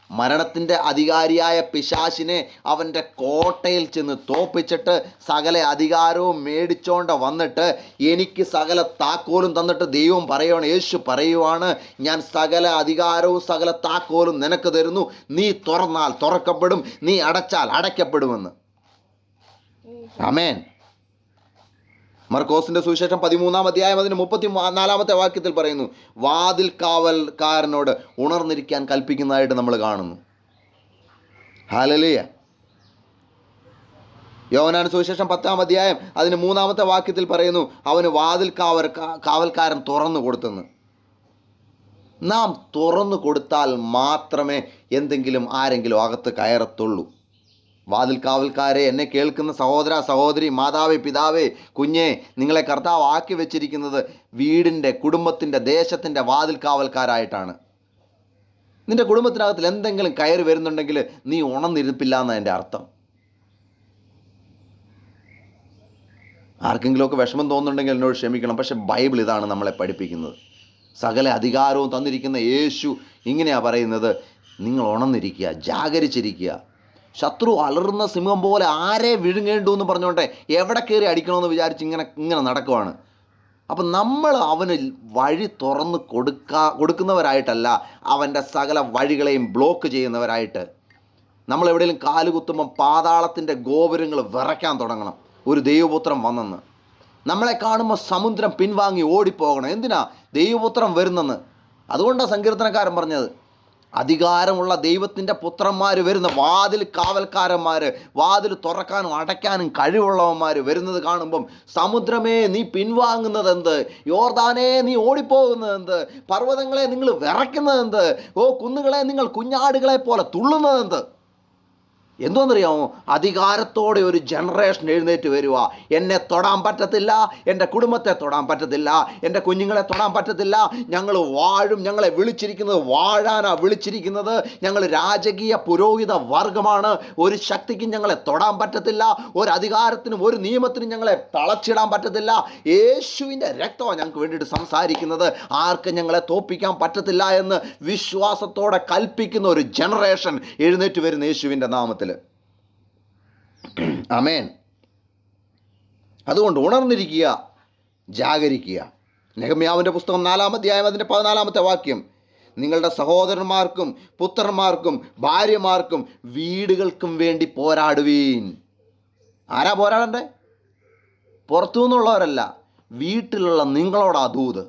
A: മരണത്തിൻ്റെ അധികാരിയായ പിശാചിനെ അവൻ്റെ കോട്ടയിൽ ചെന്ന് തോപ്പിച്ചിട്ട് സകല അധികാരവും മേടിച്ചോണ്ട് വന്നിട്ട് എനിക്ക് സകല താക്കോലും തന്നിട്ട് ദൈവം പറയുവാണ്, യേശു പറയുവാണ്, ഞാൻ സകല അധികാരവും സകല താക്കോലും നിനക്ക് തരുന്നു, നീ തുറന്നാൽ തുറക്കപ്പെടും, നീ അടച്ചാൽ അടയ്ക്കപ്പെടുമെന്ന്. ആമേൻ. മർക്കോസിൻ്റെ സുവിശേഷം 13-ാം അധ്യായം 34-ാമത്തെ വാക്യത്തിൽ പറയുന്നു, വാതിൽ കാവൽക്കാരനോട് ഉണർന്നിരിക്കാൻ കൽപ്പിക്കുന്നതായിട്ട് നമ്മൾ കാണുന്നു. ഹല്ലേലൂയ. യോഹന്നാൻ സുവിശേഷം 10-ാം അധ്യായം 3-ാമത്തെ വാക്യത്തിൽ പറയുന്നു, അവന് വാതിൽ കാവൽക്കാരൻ തുറന്നു കൊടുത്തെന്ന്. നാം തുറന്നു കൊടുത്താൽ മാത്രമേ ആരെങ്കിലും അകത്ത് കയറത്തുള്ളൂ. വാതിൽ കാവൽക്കാരെ, എന്നെ കേൾക്കുന്ന സഹോദര സഹോദരി, മാതാവേ പിതാവേ, കുഞ്ഞെ, നിങ്ങളെ കർത്താവ് ആക്കി വെച്ചിരിക്കുന്നത് വീടിൻ്റെ, കുടുംബത്തിൻ്റെ, ദേശത്തിൻ്റെ വാതിൽ കാവൽക്കാരായിട്ടാണ്. നിൻ്റെ കുടുംബത്തിനകത്തിൽ എന്തെങ്കിലും കയറി വരുന്നുണ്ടെങ്കിൽ നീ ഉണർന്നിരിപ്പില്ല എന്നാണ് എൻ്റെ അർത്ഥം. ആർക്കെങ്കിലുമൊക്കെ വിഷമം തോന്നുന്നുണ്ടെങ്കിൽ എന്നോട് ക്ഷമിക്കണം. പക്ഷെ ബൈബിൾ ഇതാണ് നമ്മളെ പഠിപ്പിക്കുന്നത്. സകല അധികാരവും തന്നിരിക്കുന്ന യേശു ഇങ്ങനെയാണ് പറയുന്നത്, നിങ്ങൾ ഉണർന്നിരിക്കുക, ജാഗരിച്ചിരിക്കുക. ശത്രു അലറുന്ന സിംഹം പോലെ ആരെ വിഴുങ്ങേണ്ടു എന്ന് പറഞ്ഞുകൊണ്ട് എവിടെ കയറി അടിക്കണമെന്ന് വിചാരിച്ച് ഇങ്ങനെ നടക്കുവാണ്. അപ്പം നമ്മൾ അവന് വഴി തുറന്ന് കൊടുക്കുന്നവരായിട്ടല്ല, അവൻ്റെ സകല വഴികളെയും ബ്ലോക്ക് ചെയ്യുന്നവരായിട്ട്. നമ്മൾ എവിടെയെങ്കിലും കാലുകുത്തുമ്പം പാതാളത്തിൻ്റെ ഗോപുരങ്ങൾ വിറയ്ക്കാൻ തുടങ്ങണം, ഒരു ദൈവപുത്രം വന്നെന്ന്. നമ്മളെ കാണുമ്പോൾ സമുദ്രം പിൻവാങ്ങി ഓടിപ്പോകണം. എന്തിനാ? ദൈവപുത്രം വരുന്നെന്ന്. അതുകൊണ്ടാണ് സങ്കീർത്തനക്കാരൻ പറഞ്ഞത്, അധികാരമുള്ള ദൈവത്തിൻ്റെ പുത്രന്മാർ വരുന്ന, വാതിൽ കാവൽക്കാരന്മാർ, വാതിൽ തുറക്കാനും അടയ്ക്കാനും കഴിവുള്ളവന്മാർ വരുന്നത് കാണുമ്പം, സമുദ്രമേ നീ പിൻവാങ്ങുന്നതെന്ത്, യോർദാനേ നീ ഓടിപ്പോകുന്നതെന്ത്, പർവ്വതങ്ങളെ നിങ്ങൾ വിറയ്ക്കുന്നതെന്ത്, ഓ കുന്നുകളെ നിങ്ങൾ കുഞ്ഞാടുകളെ പോലെ തുള്ളുന്നതെന്ത്. എന്തോന്നറിയാമോ? അധികാരത്തോടെ ഒരു ജനറേഷൻ എഴുന്നേറ്റ് വരിക. എന്നെ തൊടാൻ പറ്റത്തില്ല, എൻ്റെ കുടുംബത്തെ തൊടാൻ പറ്റത്തില്ല, എൻ്റെ കുഞ്ഞുങ്ങളെ തൊടാൻ പറ്റത്തില്ല. ഞങ്ങൾ വാഴും, ഞങ്ങളെ വിളിച്ചിരിക്കുന്നത് വാഴാനാ വിളിച്ചിരിക്കുന്നത്. ഞങ്ങൾ രാജകീയ പുരോഹിത വർഗമാണ്. ഒരു ശക്തിക്കും ഞങ്ങളെ തൊടാൻ പറ്റത്തില്ല, ഒരു അധികാരത്തിനും ഒരു നിയമത്തിനും ഞങ്ങളെ തളച്ചിടാൻ പറ്റത്തില്ല. യേശുവിൻ്റെ രക്തമാണ് ഞങ്ങൾക്ക് വേണ്ടിയിട്ട് സംസാരിക്കുന്നത്. ആർക്കും ഞങ്ങളെ തോൽപ്പിക്കാൻ പറ്റത്തില്ല എന്ന് വിശ്വാസത്തോടെ കൽപ്പിക്കുന്ന ഒരു ജനറേഷൻ എഴുന്നേറ്റ് വരുന്ന യേശുവിൻ്റെ നാമത്തിൽ. ആമേൻ. അതുകൊണ്ട് ഉണർന്നിരിക്കുക, ജാഗരിക്കുക. നെഹമ്യാവിൻ്റെ പുസ്തകം 4-ാം അധ്യായം 14-ാമത്തെ വാക്യം, നിങ്ങളുടെ സഹോദരന്മാർക്കും പുത്രന്മാർക്കും ഭാര്യമാർക്കും വീടുകൾക്കും വേണ്ടി പോരാടുവീൻ. ആരാ പോരാടണ്ടേ? പുറത്തു നിന്നുള്ളവരല്ല, വീട്ടിലുള്ള നിങ്ങളോടാ ദൂത്.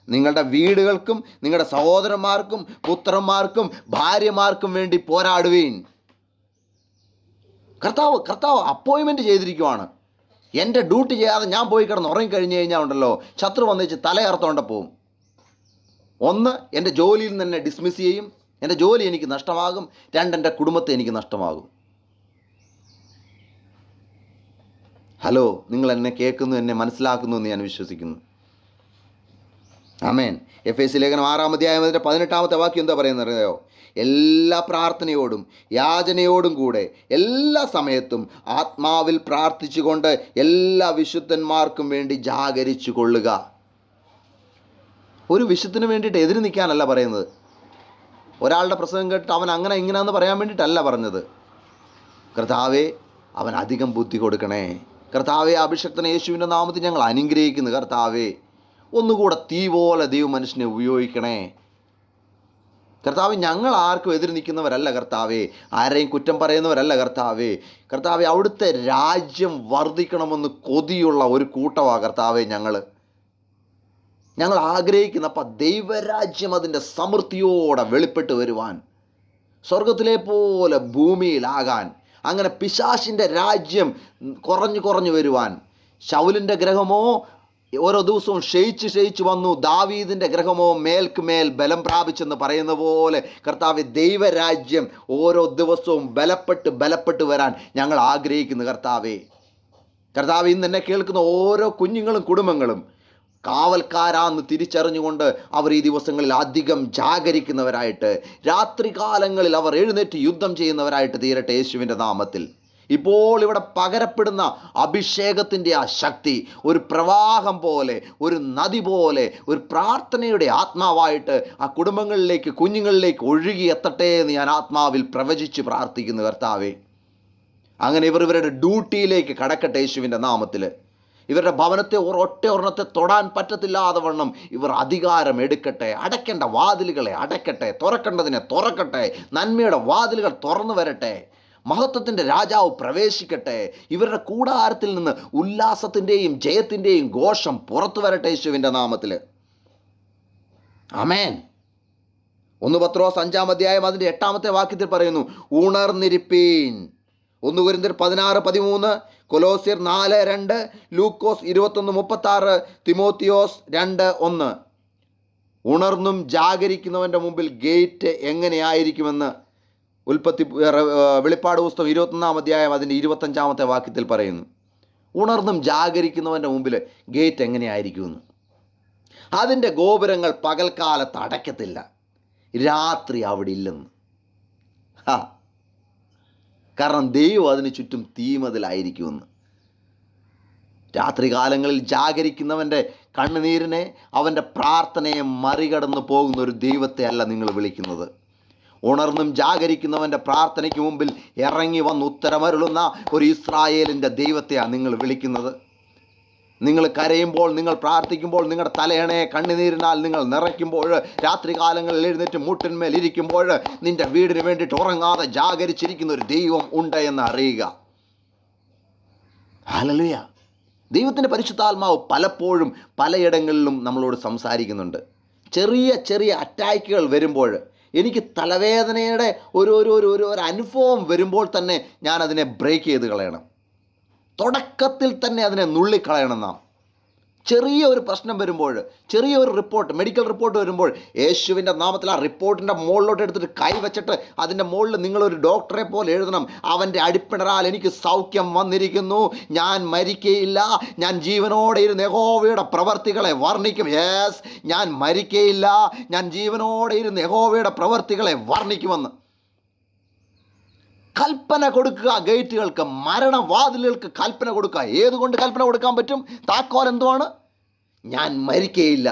A: നിങ്ങളുടെ വീടുകൾക്കും നിങ്ങളുടെ സഹോദരന്മാർക്കും പുത്രന്മാർക്കും ഭാര്യമാർക്കും വേണ്ടി പോരാടുവീൻ. കർത്താവ് അപ്പോയിൻമെൻറ്റ് ചെയ്തിരിക്കുവാണ്. എൻ്റെ ഡ്യൂട്ടി ചെയ്യാതെ ഞാൻ പോയി കിടന്ന് ഉറങ്ങിക്കഴിഞ്ഞ് കഴിഞ്ഞാൽ ഉണ്ടല്ലോ, ശത്രു വന്നിച്ച് തലയർത്തോണ്ട് പോവും. ഒന്ന്, എൻ്റെ ജോലിയിൽ നിന്ന് എന്നെ ഡിസ്മിസ് ചെയ്യും, എൻ്റെ ജോലി എനിക്ക് നഷ്ടമാകും. രണ്ട്, എൻ്റെ കുടുംബത്തെ എനിക്ക് നഷ്ടമാകും. ഹലോ, നിങ്ങൾ എന്നെ കേൾക്കുന്നു, എന്നെ മനസ്സിലാക്കുന്നു എന്ന് ഞാൻ വിശ്വസിക്കുന്നു. ആമേൻ. എഫേസ്യ ലേഖനം 6-ാം അധ്യായം 18-ാമത്തെ വാക്യം എന്താ പറയുന്നത് അറിയോ? എല്ലാ പ്രാർത്ഥനയോടും യാചനയോടും കൂടെ എല്ലാ സമയത്തും ആത്മാവിൽ പ്രാർത്ഥിച്ചുകൊണ്ട് എല്ലാ വിശുദ്ധന്മാർക്കും വേണ്ടി ജാഗരിച്ചു കൊള്ളുക. ഒരു വിശുദ്ധന് വേണ്ടിയിട്ട് എതിര് നിൽക്കാനല്ല പറയുന്നത്. ഒരാളുടെ പ്രസംഗം കേട്ടിട്ട് അവൻ അങ്ങനെ ഇങ്ങനെയെന്ന് പറയാൻ വേണ്ടിയിട്ടല്ല പറഞ്ഞത്. കർത്താവേ, അവൻ അധികം ബുദ്ധി കൊടുക്കണേ. കർത്താവെ, അഭിഷക്തനെ യേശുവിൻ്റെ നാമത്തിൽ ഞങ്ങൾ അനുഗ്രഹിക്കുന്നു. കർത്താവേ, ഒന്നുകൂടെ തീ പോലെ ദൈവമനുഷ്യനെ ഉപയോഗിക്കണേ. കർത്താവെ, ഞങ്ങൾ ആർക്കും എതിര് നിൽക്കുന്നവരല്ല കർത്താവേ, ആരെയും കുറ്റം പറയുന്നവരല്ല കർത്താവേ. കർത്താവെ, അവിടുത്തെ രാജ്യം വർദ്ധിക്കണമെന്ന് കൊതിയുള്ള ഒരു കൂട്ടമാണ് കർത്താവെ ഞങ്ങൾ ആഗ്രഹിക്കുന്ന. അപ്പം ദൈവരാജ്യം അതിൻ്റെ സമൃദ്ധിയോടെ വെളിപ്പെട്ട് വരുവാൻ, സ്വർഗത്തിലെ പോലെ ഭൂമിയിലാകാൻ, അങ്ങനെ പിശാചിൻ്റെ രാജ്യം കുറഞ്ഞു വരുവാൻ. ശൗലിൻ്റെ ഗ്രഹമോ ഓരോ ദിവസവും ക്ഷയിച്ച് വന്നു, ദാവീദിൻ്റെ ഗ്രഹമോ മേൽക്കുമേൽ ബലം പ്രാപിച്ചെന്ന് പറയുന്ന പോലെ കർത്താവ്, ദൈവരാജ്യം ഓരോ ദിവസവും ബലപ്പെട്ട് വരാൻ ഞങ്ങൾ ആഗ്രഹിക്കുന്നു. കർത്താവെ, ഇന്ന് എന്നെ കേൾക്കുന്ന ഓരോ കുഞ്ഞുങ്ങളും കുടുംബങ്ങളും കാവൽക്കാരാന്ന് തിരിച്ചറിഞ്ഞുകൊണ്ട് അവർ ഈ ദിവസങ്ങളിൽ അധികം ജാഗരിക്കുന്നവരായിട്ട്, രാത്രികാലങ്ങളിൽ അവർ എഴുന്നേറ്റ് യുദ്ധം ചെയ്യുന്നവരായിട്ട് തീരട്ടെ യേശുവിൻ്റെ നാമത്തിൽ. ഇപ്പോൾ ഇവിടെ പകരപ്പെടുന്ന അഭിഷേകത്തിൻ്റെ ആ ശക്തി ഒരു പ്രവാഹം പോലെ, ഒരു നദി പോലെ, ഒരു പ്രാർത്ഥനയുടെ ആത്മാവായിട്ട് ആ കുടുംബങ്ങളിലേക്ക്, കുഞ്ഞുങ്ങളിലേക്ക് ഒഴുകി എത്തട്ടെ എന്ന് ഞാൻ ആത്മാവിൽ പ്രവചിച്ച് പ്രാർത്ഥിക്കുന്നു. കർത്താവേ, അങ്ങനെ ഇവരുടെ ഡ്യൂട്ടിയിലേക്ക് കടക്കട്ടെ യേശുവിൻ്റെ നാമത്തിൽ. ഇവരുടെ ഭവനത്തെ ഒരെണ്ണത്തെ തൊടാൻ പറ്റത്തില്ലാതെ വണ്ണം ഇവർ അധികാരം എടുക്കട്ടെ. അടയ്ക്കേണ്ട വാതിലുകളെ അടയ്ക്കട്ടെ, തുറക്കേണ്ടതിനെ തുറക്കട്ടെ, നന്മയുടെ വാതിലുകൾ തുറന്നു വരട്ടെ, മഹത്വത്തിൻ്റെ രാജാവ് പ്രവേശിക്കട്ടെ. ഇവരുടെ കൂടാരത്തിൽ നിന്ന് ഉല്ലാസത്തിൻ്റെയും ജയത്തിൻ്റെയും ഘോഷം പുറത്തു വരട്ടെ യേശുവിൻ്റെ നാമത്തിൽ. ആമേൻ. 1 പത്രോസ് 5-ാം അധ്യായം അതിൻ്റെ 8-ാമത്തെ വാക്യത്തിൽ പറയുന്നു, ഉണർന്നിരിപ്പീൻ. 1 കൊരിന്ത്യർ 16-13, കൊലോസ്യർ 4:2, ലൂക്കോസ് 21:36, തിമോത്തിയോസ് 2:1. ഉണർന്നും ജാഗരിക്കുന്നവൻ്റെ മുമ്പിൽ ഗേറ്റ് എങ്ങനെയായിരിക്കുമെന്ന് വെളിപ്പാട് പുസ്തകം 21-ാം അധ്യായം അതിൻ്റെ 25-ാമത്തെ വാക്യത്തിൽ പറയുന്നു. ഉണർന്നും ജാഗരിക്കുന്നവൻ്റെ മുമ്പിൽ ഗേറ്റ് എങ്ങനെയായിരിക്കുമെന്ന്. അതിൻ്റെ ഗോപുരങ്ങൾ പകൽക്കാലത്ത് അടയ്ക്കത്തില്ല, രാത്രി അവിടെ ഇല്ലെന്ന്. കാരണം ദൈവം അതിന് ചുറ്റും തീമതിലായിരിക്കുമെന്ന്. രാത്രികാലങ്ങളിൽ ജാഗരിക്കുന്നവൻ്റെ കണ്ണുനീരിനെ, അവൻ്റെ പ്രാർത്ഥനയെ മറികടന്ന് പോകുന്ന ഒരു ദൈവത്തെ അല്ല നിങ്ങൾ വിളിക്കുന്നത്. ഉണർന്നും ജാഗരിക്കുന്നവൻ്റെ പ്രാർത്ഥനയ്ക്ക് മുമ്പിൽ ഇറങ്ങി വന്ന് ഉത്തരമരുളുന്ന ഒരു ഇസ്രായേലിൻ്റെ ദൈവത്തെയാണ് നിങ്ങൾ വിളിക്കുന്നത്. നിങ്ങൾ കരയുമ്പോൾ, നിങ്ങൾ പ്രാർത്ഥിക്കുമ്പോൾ, നിങ്ങളുടെ തലയണയെ കണ്ണുനീരിനാൽ നിങ്ങൾ നിറയ്ക്കുമ്പോൾ, രാത്രികാലങ്ങളിൽ എഴുന്നേറ്റ് മുട്ടിന്മേൽ ഇരിക്കുമ്പോൾ, നിൻ്റെ വീടിന് വേണ്ടിയിട്ട് ഉറങ്ങാതെ ജാഗരിച്ചിരിക്കുന്ന ഒരു ദൈവം ഉണ്ട് എന്ന് അറിയുക. ഹല്ലേലൂയ. ദൈവത്തിൻ്റെ പരിശുദ്ധാത്മാവ് പലപ്പോഴും പലയിടങ്ങളിലും നമ്മളോട് സംസാരിക്കുന്നുണ്ട്. ചെറിയ അറ്റാക്കുകൾ വരുമ്പോൾ, എനിക്ക് തലവേദനയുടെ ഒരു അനുഭവം വരുമ്പോൾ തന്നെ ഞാനതിനെ ബ്രേക്ക് ചെയ്ത് കളയണം. തുടക്കത്തിൽ തന്നെ അതിനെ നുള്ളിക്കളയണം. നാം ചെറിയ ഒരു പ്രശ്നം വരുമ്പോൾ, ചെറിയൊരു റിപ്പോർട്ട്, മെഡിക്കൽ റിപ്പോർട്ട് വരുമ്പോൾ, യേശുവിൻ്റെ നാമത്തിൽ ആ റിപ്പോർട്ടിൻ്റെ മുകളിലോട്ട് എടുത്തിട്ട് കൈവച്ചിട്ട് അതിൻ്റെ മുകളിൽ നിങ്ങളൊരു ഡോക്ടറെ പോലെ എഴുതണം, അവൻ്റെ അടിപ്പിണറാൽ എനിക്ക് സൗഖ്യം വന്നിരിക്കുന്നു, ഞാൻ മരിക്കയില്ല, ഞാൻ ജീവനോടെ ഇരുന്ന് യഹോവയുടെ പ്രവർത്തികളെ വർണ്ണിക്കും. യെസ്, ഞാൻ മരിക്കയില്ല, ഞാൻ ജീവനോടെ ഇരുന്ന് യഹോവയുടെ പ്രവർത്തികളെ വർണ്ണിക്കുമെന്ന് കൽപ്പന കൊടുക്കുക. ഗേറ്റുകൾക്ക്, മരണവാതിലുകൾക്ക് കൽപ്പന കൊടുക്കുക. ഏതുകൊണ്ട് കൽപ്പന കൊടുക്കാൻ പറ്റും? താക്കോൽ എന്തുവാണ്? ഞാൻ മരിക്കയില്ല,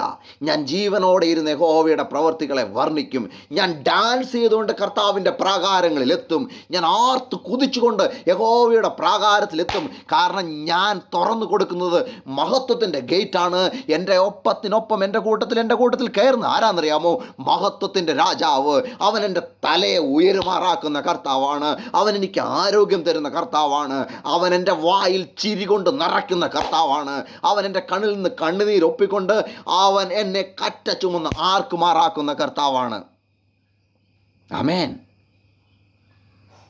A: ഞാൻ ജീവനോടെ ഇരുന്ന് യഹോവയുടെ പ്രവർത്തികളെ വർണ്ണിക്കും. ഞാൻ ഡാൻസ് ചെയ്തുകൊണ്ട് കർത്താവിൻ്റെ പ്രാകാരങ്ങളിലെത്തും. ഞാൻ ആർത്ത് കുതിച്ചുകൊണ്ട് യഹോവയുടെ പ്രാകാരത്തിലെത്തും. കാരണം ഞാൻ തുറന്നു കൊടുക്കുന്നത് മഹത്വത്തിൻ്റെ ഗേറ്റാണ്. എൻ്റെ ഒപ്പത്തിനൊപ്പം എൻ്റെ കൂട്ടത്തിൽ കയറുന്ന ആരാന്നറിയാമോ? മഹത്വത്തിൻ്റെ രാജാവ്. അവൻ എൻ്റെ തലയെ ഉയരുമാറാക്കുന്ന കർത്താവാണ്. അവൻ എനിക്ക് ആരോഗ്യം തരുന്ന കർത്താവാണ്. അവൻ എൻ്റെ വായിൽ ചിരി കൊണ്ട് നിറയ്ക്കുന്ന കർത്താവാണ്. അവൻ എൻ്റെ കണ്ണിൽ നിന്ന് കണ്ണുനീർ നെറ്റിയിൽ ഒപ്പിക്കൊണ്ട് അവൻ എന്നെ കറ്റ ചുമന്ന് ആർക്ക് മാറാക്കുന്ന കർത്താവാണ്. ആമേൻ,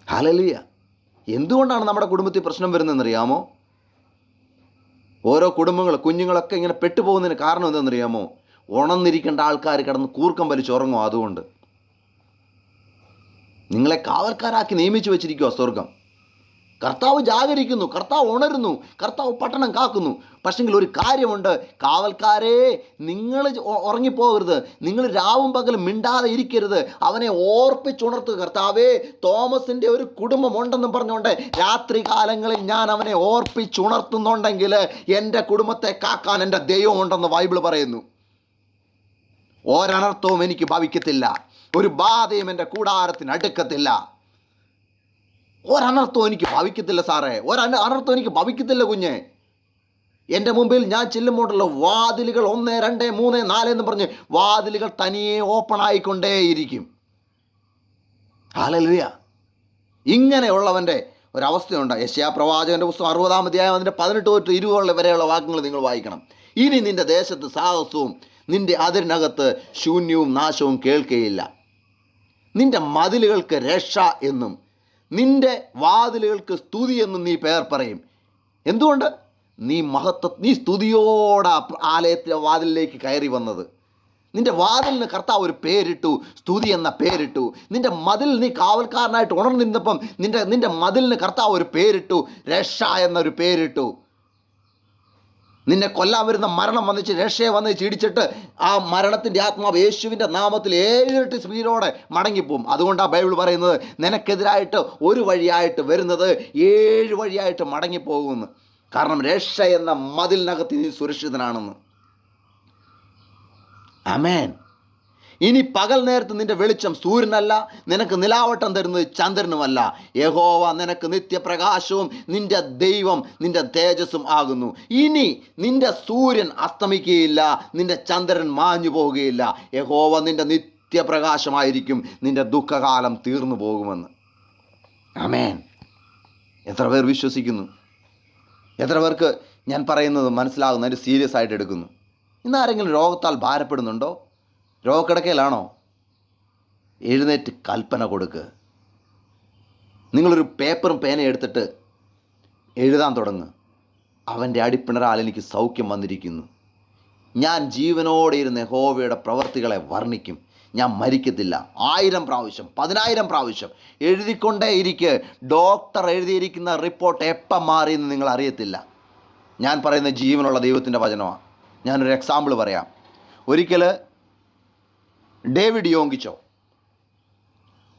A: ഹല്ലേലൂയ. എന്തുകൊണ്ടാണ് നമ്മുടെ കുടുംബത്തിൽ പ്രശ്നം വരുന്നതെന്നറിയാമോ? ഓരോ കുഞ്ഞുങ്ങളൊക്കെ ഇങ്ങനെ പെട്ടുപോകുന്നതിന് കാരണം എന്താണെന്നറിയാമോ? ഉണർന്നിരിക്കേണ്ട ആൾക്കാർ കിടന്ന് കൂർക്കം വലിച്ചുറങ്ങും. അതുകൊണ്ട് നിങ്ങളെ കാവൽക്കാരാക്കി നിയമിച്ചു വെച്ചിരിക്കുക സ്വർഗം. കർത്താവ് ജാഗരിക്കുന്നു, കർത്താവ് ഉണരുന്നു, കർത്താവ് പട്ടണം കാക്കുന്നു. പക്ഷെങ്കിൽ ഒരു കാര്യമുണ്ട്, കാവൽക്കാരെ, നിങ്ങൾ ഉറങ്ങിപ്പോകരുത്, നിങ്ങൾ രാവും പകലും മിണ്ടാതെ ഇരിക്കരുത്. അവനെ ഓർപ്പിച്ചുണർത്തുക. കർത്താവേ, തോമസിൻ്റെ ഒരു കുടുംബം ഉണ്ടെന്നും പറഞ്ഞുകൊണ്ട് രാത്രി കാലങ്ങളിൽ ഞാൻ അവനെ ഓർപ്പിച്ചുണർത്തുന്നുണ്ടെങ്കിൽ എൻ്റെ കുടുംബത്തെ കാക്കാൻ എൻ്റെ ദൈവം ഉണ്ടെന്ന് ബൈബിൾ പറയുന്നു. ഒരനർത്ഥവും എനിക്ക് ഭവിക്കത്തില്ല, ഒരു ബാധയും എൻ്റെ കൂടാരത്തിന് അടുക്കത്തില്ല. ഒരനർത്ഥവും എനിക്ക് ഭവിക്കത്തില്ല സാറേ, ഒരനർത്ഥവും എനിക്ക് ഭവിക്കത്തില്ല കുഞ്ഞെ. എൻ്റെ മുമ്പിൽ ഞാൻ ചെല്ലുമ്പോഴുള്ള വാതിലുകൾ 1, 2, 3, 4 എന്ന് പറഞ്ഞ് വാതിലുകൾ തനിയെ ഓപ്പൺ ആയിക്കൊണ്ടേയിരിക്കും. ഹല്ലേലൂയ. ഇങ്ങനെയുള്ളവൻ്റെ ഒരവസ്ഥയുണ്ട്. യെശയ്യാ പ്രവാചകൻ്റെ പുസ്തകം 60-ാം അധ്യായം അതിൻ്റെ 18 തൊട്ട് 20 വരെയുള്ള വാക്യങ്ങൾ നിങ്ങൾ വായിക്കണം. ഇനി നിൻ്റെ ദേശത്ത് സാഹസവും നിൻ്റെ അതിരിനകത്ത് ശൂന്യവും നാശവും കേൾക്കുകയില്ല. നിൻ്റെ മതിലുകൾക്ക് രക്ഷ എന്നും നിൻ്റെ വാതിലുകൾക്ക് സ്തുതി എന്നും നീ പേർ പറയും. എന്തുകൊണ്ട്? നീ സ്തുതിയോടെ ആലയത്തിലെ വാതിലിലേക്ക് കയറി വന്നത്. നിൻ്റെ വാതിലിന് കർത്താവ് ഒരു പേരിട്ടു, സ്തുതി എന്ന പേരിട്ടു. നിൻ്റെ മതിൽ, നീ കാവൽക്കാരനായിട്ട് ഉണർന്നിരുന്നപ്പം നിൻ്റെ മതിലിന് കർത്താവ് ഒരു പേരിട്ടു, രക്ഷ എന്നൊരു പേരിട്ടു. നിന്നെ കൊല്ലാൻ വരുന്ന മരണം വന്നിച്ച് രക്ഷയെ വന്ന് ചിടിച്ചിട്ട് ആ മരണത്തിൻ്റെ ആത്മാവ് യേശുവിൻ്റെ നാമത്തിൽ 7 ഇരട്ടി സ്പീഡോടെ മടങ്ങിപ്പോവും. അതുകൊണ്ടാണ് ബൈബിൾ പറയുന്നത്, നിനക്കെതിരായിട്ട് ഒരു വഴിയായിട്ട് വരുന്നത് 7 വഴിയായിട്ട് മടങ്ങിപ്പോകുമെന്ന്. കാരണം രക്ഷ എന്ന മതിലിനകത്ത് നീ സുരക്ഷിതനാണെന്ന്. ആമേൻ. ഇനി പകൽ നേരത്ത് നിന്റെ വെളിച്ചം സൂര്യനല്ല, നിനക്ക് നിലാവട്ടം തരുന്നത് ചന്ദ്രനുമല്ല. യഹോവ നിനക്ക് നിത്യപ്രകാശവും നിന്റെ ദൈവം നിന്റെ തേജസ്സും ആകുന്നു. ഇനി നിന്റെ സൂര്യൻ അസ്തമിക്കുകയില്ല, നിന്റെ ചന്ദ്രൻ മാഞ്ഞു പോവുകയില്ല. യഹോവ നിന്റെ നിത്യപ്രകാശമായിരിക്കും, നിന്റെ ദുഃഖകാലം തീർന്നു പോകുമെന്ന്. ആമേൻ. എത്ര പേർ വിശ്വസിക്കുന്നു? എത്ര പേർക്ക് ഞാൻ പറയുന്നത് മനസ്സിലാകുന്നതിന് സീരിയസ് ആയിട്ട് എടുക്കുന്നു? ഇന്ന് ആരെങ്കിലും രോഗത്താൽ ഭാരപ്പെടുന്നുണ്ടോ? രോഗക്കിടക്കയിലാണോ? എഴുന്നേറ്റ് കൽപ്പന കൊടുക്കുക. നിങ്ങളൊരു പേപ്പറും പേനയും എടുത്തിട്ട് എഴുതാൻ തുടങ്ങുക. അവൻ്റെ അടിപ്പിണറാൽ എനിക്ക് സൗഖ്യം വന്നിരിക്കുന്നു. ഞാൻ ജീവനോടെ ഇരുന്ന് യഹോവയുടെ പ്രവർത്തികളെ വർണ്ണിക്കും. ഞാൻ മരിക്കത്തില്ല. 1000 പ്രാവശ്യം 10,000 പ്രാവശ്യം എഴുതിക്കൊണ്ടേ ഇരിക്കുക. ഡോക്ടർ എഴുതിയിരിക്കുന്ന റിപ്പോർട്ട് എപ്പം മാറിയെന്ന് നിങ്ങൾ അറിയത്തില്ല. ഞാൻ പറയുന്ന ജീവനുള്ള ദൈവത്തിൻ്റെ വചനമാണ്. ഞാനൊരു എക്സാമ്പിൾ പറയാം. ഒരിക്കൽ ഡേവിഡ് യോങ്കിച്ചോ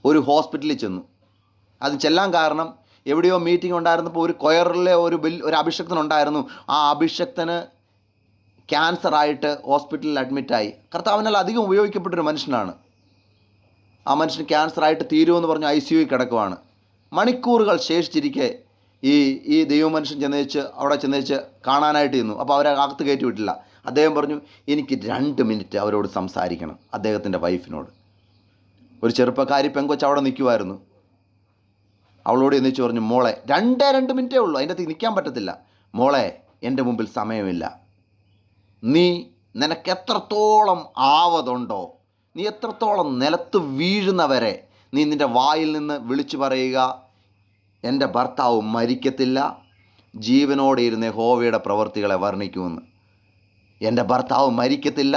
A: ഒരു ഹോസ്പിറ്റലിൽ ചെന്നു. അത് ചെല്ലാൻ കാരണം എവിടെയോ മീറ്റിംഗ് ഉണ്ടായിരുന്നപ്പോൾ ഒരു കൊയറിലെ ഒരു അഭിഷക്തനുണ്ടായിരുന്നു. ആ അഭിഷക്തന് ക്യാൻസറായിട്ട് ഹോസ്പിറ്റലിൽ അഡ്മിറ്റായി. കർത്താവിനാൽ അധികം ഉപയോഗിക്കപ്പെട്ടൊരു മനുഷ്യനാണ്. ആ മനുഷ്യന് ക്യാൻസറായിട്ട് തീരുമെന്ന് പറഞ്ഞ് ICUയിൽ കിടക്കുവാണ്. മണിക്കൂറുകൾ ശേഷിച്ചിരിക്കെ ഈ ദൈവമനുഷ്യൻ അവിടെ ചെന്നേച്ച് കാണാനായിട്ട് ചെന്നു. അപ്പോൾ അവരെ അകത്ത് കയറ്റി വിട്ടില്ല. അദ്ദേഹം പറഞ്ഞു, എനിക്ക് 2 മിനിറ്റ് അവരോട് സംസാരിക്കണം, അദ്ദേഹത്തിൻ്റെ വൈഫിനോട്. ഒരു ചെറുപ്പക്കാരി പെങ്കൊച്ച് അവിടെ നിൽക്കുമായിരുന്നു. അവളോട് എന്നിച്ച് പറഞ്ഞു, മോളെ, 2 മിനിറ്റേ ഉള്ളൂ, അതിൻ്റെ അകത്ത് നിൽക്കാൻ പറ്റത്തില്ല. മോളെ, എൻ്റെ മുമ്പിൽ സമയമില്ല. നിനക്ക് എത്രത്തോളം ആവതുണ്ടോ, നീ എത്രത്തോളം നിലത്ത് വീഴുന്നവരെ നീ നിൻ്റെ വായിൽ നിന്ന് വിളിച്ചു പറയുക, എൻ്റെ ഭർത്താവ് മരിക്കത്തില്ല, ജീവനോടെ ഇരുന്ന് യഹോവയുടെ പ്രവൃത്തികളെ വർണ്ണിക്കുമെന്ന്. എൻ്റെ ഭർത്താവ് മരിക്കത്തില്ല,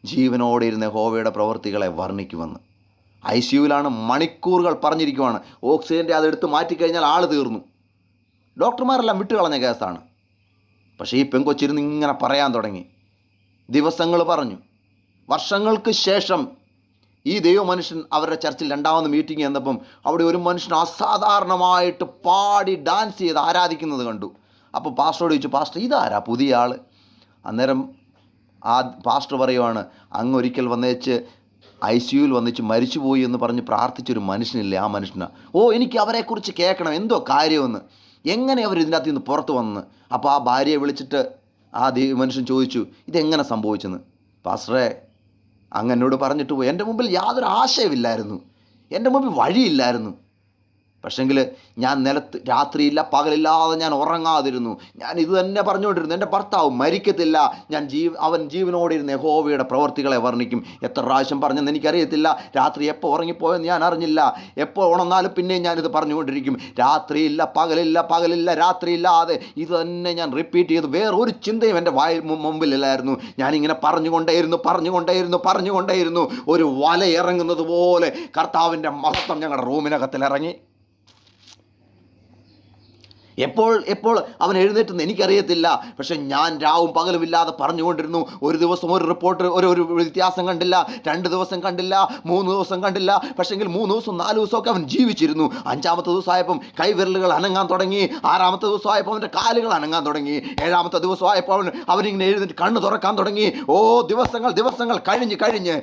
A: ജീവനോടെ ഇരുന്ന് യഹോവയുടെ പ്രവൃത്തികളെ വർണ്ണിക്കുമെന്ന്. ICUവിലാണ്, മണിക്കൂറുകൾ പറഞ്ഞിരിക്കുവാണ്. ഓക്സിജൻ്റെ അതെടുത്ത് മാറ്റിക്കഴിഞ്ഞാൽ ആൾ തീർന്നു. ഡോക്ടർമാരെല്ലാം വിട്ടുകളഞ്ഞ കേസാണ്. പക്ഷേ ഈ പെങ്കൊച്ചിരുന്ന് ഇങ്ങനെ പറയാൻ തുടങ്ങി. ദിവസങ്ങൾ പറഞ്ഞു. വർഷങ്ങൾക്ക് ശേഷം ഈ ദൈവമനുഷ്യൻ അവരുടെ ചർച്ചിൽ 2ാമത് മീറ്റിംഗ് ചെന്നപ്പം അവിടെ ഒരു മനുഷ്യൻ അസാധാരണമായിട്ട് പാടി ഡാൻസ് ചെയ്ത് ആരാധിക്കുന്നത് കണ്ടു. അപ്പോൾ പാസ്റ്ററോട് ചോദിച്ചു, പാസ്റ്റർ ഇതാരാ പുതിയ ആൾ? അന്നേരം ആ പാസ്റ്റർ പറയുവാണ്, അങ്ങ് ഒരിക്കൽ വന്നേച്ച് ICUവിൽ വന്നിച്ച് മരിച്ചുപോയി എന്ന് പറഞ്ഞ് പ്രാർത്ഥിച്ചൊരു മനുഷ്യനില്ലേ, ആ മനുഷ്യനാ. എനിക്ക് അവരെക്കുറിച്ച് കേൾക്കണം, എന്തോ കാര്യമെന്ന്, എങ്ങനെ അവർ ഇതിൻ്റെ അകത്ത് നിന്ന് പുറത്ത് വന്ന്. അപ്പോൾ ആ ഭാര്യയെ വിളിച്ചിട്ട് ആ മനുഷ്യൻ ചോദിച്ചു, ഇതെങ്ങനെ സംഭവിച്ചെന്ന്. പാസ്റ്ററെ, അങ്ങ് എന്നോട് പറഞ്ഞിട്ട് പോയി. എൻ്റെ മുമ്പിൽ യാതൊരു ആശയമില്ലായിരുന്നു, എൻ്റെ മുമ്പിൽ വഴിയില്ലായിരുന്നു. പക്ഷെങ്കിൽ ഞാൻ നിലത്ത് രാത്രിയില്ല പകലില്ലാതെ ഞാൻ ഉറങ്ങാതിരുന്നു. ഞാൻ ഇത് തന്നെ പറഞ്ഞുകൊണ്ടിരുന്നു, എൻ്റെ ഭർത്താവ് മരിക്കത്തില്ല, അവൻ ജീവനോടിരുന്ന് യഹോവയുടെ പ്രവർത്തികളെ വർണ്ണിക്കും. എത്ര പ്രാവശ്യം പറഞ്ഞെന്ന് എനിക്കറിയത്തില്ല. രാത്രി എപ്പോൾ ഉറങ്ങിപ്പോയെന്ന് ഞാൻ അറിഞ്ഞില്ല. എപ്പോൾ ഉണർന്നാലും പിന്നെയും ഞാനിത് പറഞ്ഞുകൊണ്ടിരിക്കും. രാത്രിയില്ല പകലില്ല രാത്രിയില്ലാതെ ഇത് തന്നെ ഞാൻ റിപ്പീറ്റ് ചെയ്തു. വേറൊരു ചിന്തയും എൻ്റെ മുമ്പിലില്ലായിരുന്നു. ഞാനിങ്ങനെ പറഞ്ഞുകൊണ്ടേയിരുന്നു. ഒരു വല ഇറങ്ങുന്നത് പോലെ കർത്താവിൻ്റെ മഹത്വം ഞങ്ങളുടെ റൂമിനകത്തിൽ ഇറങ്ങി. എപ്പോൾ അവൻ എഴുന്നേറ്റെന്ന് എനിക്കറിയത്തില്ല. പക്ഷെ ഞാൻ രാവും പകലുമില്ലാതെ പറഞ്ഞുകൊണ്ടിരുന്നു. ഒരു ദിവസം ഒരു റിപ്പോർട്ട് ഒരു വ്യത്യാസം കണ്ടില്ല, 2 ദിവസം കണ്ടില്ല, 3 ദിവസം കണ്ടില്ല. പക്ഷെങ്കിൽ 3 ദിവസം 4 ദിവസമൊക്കെ അവൻ ജീവിച്ചിരുന്നു. 5-ാമത്തെ ദിവസമായപ്പം കൈവിരലുകൾ അനങ്ങാൻ തുടങ്ങി. 6-ാമത്തെ ദിവസമായപ്പോൾ അവൻ്റെ കാലുകൾ അനങ്ങാൻ തുടങ്ങി. 7-ാമത്തെ ദിവസമായപ്പോൾ അവനിങ്ങനെ എഴുന്നേറ്റ് കണ്ണ് തുറക്കാൻ തുടങ്ങി. ദിവസങ്ങൾ കഴിഞ്ഞ്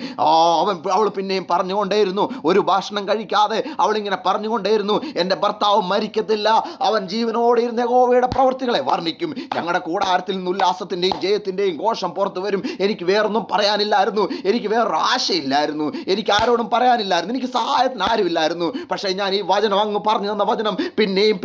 A: അവൾ പിന്നെയും പറഞ്ഞുകൊണ്ടേയിരുന്നു. ഒരു ഭക്ഷണം കഴിക്കാതെ അവളിങ്ങനെ പറഞ്ഞുകൊണ്ടേയിരുന്നു, എൻ്റെ ഭർത്താവ് മരിക്കത്തില്ല, അവൻ ജീവനോടിരുന്ന യഹോവയുടെ പ്രവർത്തികളെ വർണ്ണിക്കും. ഞങ്ങളുടെ കൂടാരത്തിൽ നിന്ന് ഉല്ലാസത്തിൻ്റെയും ജയത്തിൻ്റെയും ഘോഷം പുറത്തു വരും. എനിക്ക് വേറൊന്നും പറയാനില്ലായിരുന്നു, എനിക്ക് വേറൊരു ആശയില്ലായിരുന്നു, എനിക്ക് ആരോടും പറയാനില്ലായിരുന്നു, എനിക്ക് സഹായത്തിന് ആരുമില്ലായിരുന്നു. പക്ഷേ ഞാൻ ഈ വചനം അങ്ങ് പറഞ്ഞു തന്ന വചനം പിന്നെയും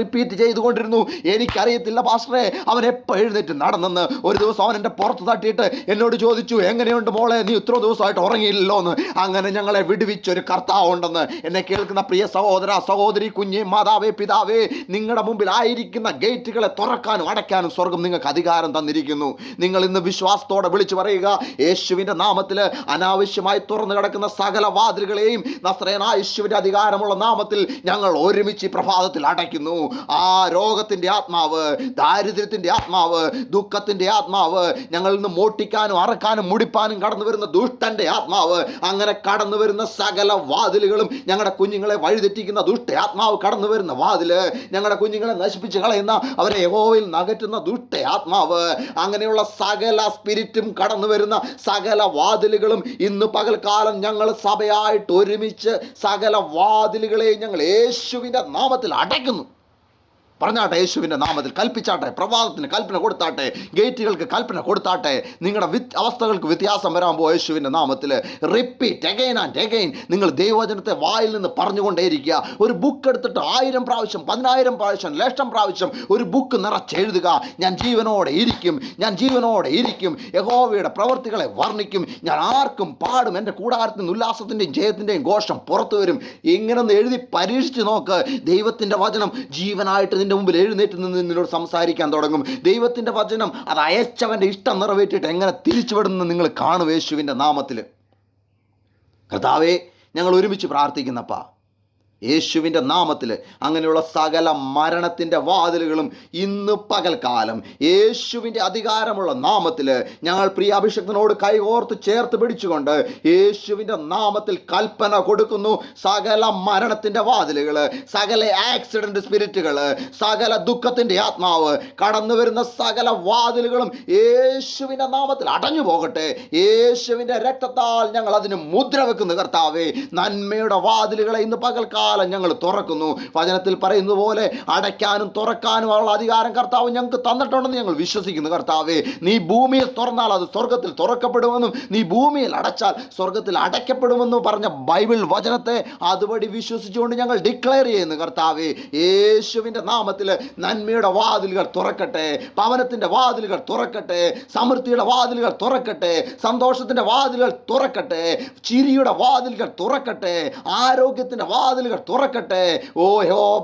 A: റിപ്പീറ്റ് ചെയ്തുകൊണ്ടിരുന്നു. എനിക്കറിയത്തില്ല പാസ്റ്ററെ അവൻ എപ്പോൾ എഴുന്നേറ്റ് നടന്നെന്ന്. ഒരു ദിവസം അവൻ എൻ്റെ പുറത്ത് തട്ടിയിട്ട് എന്നോട് ചോദിച്ചു, എങ്ങനെയുണ്ട് മോളെ, നീ ഇത്ര ദിവസമായിട്ട് ഉറങ്ങിയില്ലല്ലോ എന്ന്. അങ്ങനെ ഞങ്ങളെ വിടുവിച്ചൊരു കർത്താവ് ഉണ്ടെന്ന് എന്നെ കേൾക്കുന്ന പ്രിയ സഹോദര സഹോദരി, കുഞ്ഞെ, മാതാവേ, പിതാവേ, നിങ്ങളുടെ മുമ്പിൽ ആയിരിക്കുന്ന ഗേറ്റുകളെ തുറക്കാനും അടയ്ക്കാനും സ്വർഗം നിങ്ങൾക്ക് അധികാരം തന്നിരിക്കുന്നു. നിങ്ങൾ ഇന്ന് വിശ്വാസത്തോടെ വിളിച്ചു പറയുക, യേശുവിൻ്റെ നാമത്തിൽ അനാവശ്യമായി തുറന്നു കിടക്കുന്ന സകല വാതിലുകളെയും നസ്രയനായ യേശുവിൻ്റെ അധികാരമുള്ള നാമത്തിൽ ഞങ്ങൾ ഒരുമിച്ച് പ്രഭാതത്തിൽ അടയ്ക്കുന്നു. ആ രോഗത്തിൻ്റെ ആത്മാവ്, ദാരിദ്ര്യത്തിൻ്റെ ആത്മാവ്, ദുഃഖത്തിൻ്റെ ആത്മാവ്, ഞങ്ങളിൽ നിന്ന് മോട്ടിക്കാനും അറക്കാനും മുടിപ്പാനും കടന്നു വരുന്ന ദുഷ്ടൻ്റെ ആത്മാവ്, അങ്ങനെ കടന്നു വരുന്ന സകല വാതിലുകളും, ഞങ്ങളുടെ കുഞ്ഞുങ്ങളെ വഴിതെറ്റിക്കുന്ന ദുഷ്ട ആത്മാവ് കടന്നു വരുന്ന വാതില്, ഞങ്ങളുടെ കുഞ്ഞുങ്ങളെ നശിപ്പിച്ച് കളയുന്ന, അവരെ യഹോവയിൽ നകറ്റുന്ന ദുഷ്ട ആത്മാവ്, അങ്ങനെയുള്ള സകല സ്പിരിറ്റും കടന്നു വരുന്ന സകല വാതിലുകളും ഇന്ന് പകൽക്കാലം ഞങ്ങൾ സഭയായിട്ട് ഒരുമിച്ച് സകല വാതിലുകളെയും ഞങ്ങൾ യേശുവിൻ്റെ നാമത്തിൽ അടയ്ക്കുന്നു. പറഞ്ഞാട്ടെ, യേശുവിൻ്റെ നാമത്തിൽ കൽപ്പിച്ചാട്ടെ, പ്രഭാതത്തിന് കൽപ്പന കൊടുത്താട്ടെ, ഗേറ്റുകൾക്ക് കൽപ്പന കൊടുത്താട്ടെ. നിങ്ങളുടെ അവസ്ഥകൾക്ക് വ്യത്യാസം വരാൻ പോകും യേശുവിൻ്റെ നാമത്തിൽ. Repeat again and again. നിങ്ങൾ ദൈവവചനത്തെ വായിൽ നിന്ന് പറഞ്ഞുകൊണ്ടേയിരിക്കുക. ഒരു ബുക്ക് എടുത്തിട്ട് 1000 പ്രാവശ്യം, 10,000 പ്രാവശ്യം, 1,00,000 പ്രാവശ്യം ഒരു ബുക്ക് നിറച്ചെഴുതുക. ഞാൻ ജീവനോടെ ഇരിക്കും, യഹോവയുടെ പ്രവർത്തികളെ വർണ്ണിക്കും, ഞാൻ ആർക്കും പാടും, എൻ്റെ കൂടാരത്തിൽ നിന്ന് ഉല്ലാസത്തിൻ്റെയും ജയത്തിൻ്റെയും ഘോഷം പുറത്തു വരും. ഇങ്ങനൊന്ന് എഴുതി പരീക്ഷിച്ച് നോക്ക്. ദൈവത്തിൻ്റെ വചനം ജീവനായിട്ട് മുമ്പിൽ എഴുന്നേറ്റ് നിന്ന് നിന്നോട് സംസാരിക്കാൻ തുടങ്ങും. ദൈവത്തിൻ്റെ വചനം അത് അയച്ചവൻ്റെ ഇഷ്ടം നിറവേറ്റിയിട്ട് എങ്ങനെ തിരിച്ചുവിടുന്നു നിങ്ങൾ കാണും. യേശുവിൻ്റെ നാമത്തിൽ കർത്താവേ, ഞങ്ങൾ ഒരുമിച്ച് പ്രാർത്ഥിക്കുന്നപ്പാ, യേശുവിൻ്റെ നാമത്തിൽ അങ്ങനെയുള്ള സകല മരണത്തിൻ്റെ വാതിലുകളും ഇന്ന് പകൽക്കാലം യേശുവിൻ്റെ അധികാരമുള്ള നാമത്തിൽ ഞങ്ങൾ പ്രിയ അഭിഷേകത്തിനോട് കൈകോർത്ത് ചേർത്ത് പിടിച്ചുകൊണ്ട് യേശുവിൻ്റെ നാമത്തിൽ കൽപ്പന കൊടുക്കുന്നു. സകല മരണത്തിൻ്റെ വാതിലുകൾ, സകല ആക്സിഡൻറ്റ് സ്പിരിറ്റുകൾ, സകല ദുഃഖത്തിൻ്റെ ആത്മാവ് കടന്നു വരുന്ന സകല വാതിലുകളും യേശുവിൻ്റെ നാമത്തിൽ അടഞ്ഞു പോകട്ടെ. യേശുവിൻ്റെ രക്തത്താൽ ഞങ്ങൾ അതിന് മുദ്ര വെക്കുന്നു കർത്താവേ. നന്മയുടെ വാതിലുകളെ ഇന്ന് പകൽക്കാലം ഞങ്ങൾ തുറക്കുന്നു. വചനത്തിൽ പറയുന്നത് പോലെ അടയ്ക്കാനും തുറക്കാനും ഉള്ള അധികാരം കർത്താവ് ഞങ്ങൾക്ക് തന്നിട്ടുണ്ടെന്ന് ഞങ്ങൾ വിശ്വസിക്കുന്നു കർത്താവേ. നീ ഭൂമിയിൽ തുറന്നാൽ അത് സ്വർഗത്തിൽ തുറക്കപ്പെടുമെന്നും നീ ഭൂമിയിൽ അടച്ചാൽ സ്വർഗത്തിൽ അടയ്ക്കപ്പെടുമെന്നും പറഞ്ഞ ബൈബിൾ വചനത്തെ അതുവഴി വിശ്വസിച്ചുകൊണ്ട് ഞങ്ങൾ ഡിക്ലെയർ ചെയ്യുന്നു കർത്താവേ. യേശുവിൻ്റെ നാമത്തിൽ നന്മയുടെ വാതിലുകൾ തുറക്കട്ടെ, ഭവനത്തിൻ്റെ വാതിലുകൾ തുറക്കട്ടെ, സമൃദ്ധിയുടെ വാതിലുകൾ തുറക്കട്ടെ, സന്തോഷത്തിൻ്റെ വാതിലുകൾ തുറക്കട്ടെ, ചിരിയുടെ വാതിലുകൾ തുറക്കട്ടെ, ആരോഗ്യത്തിൻ്റെ വാതിലുകൾ തുറക്കട്ടെ.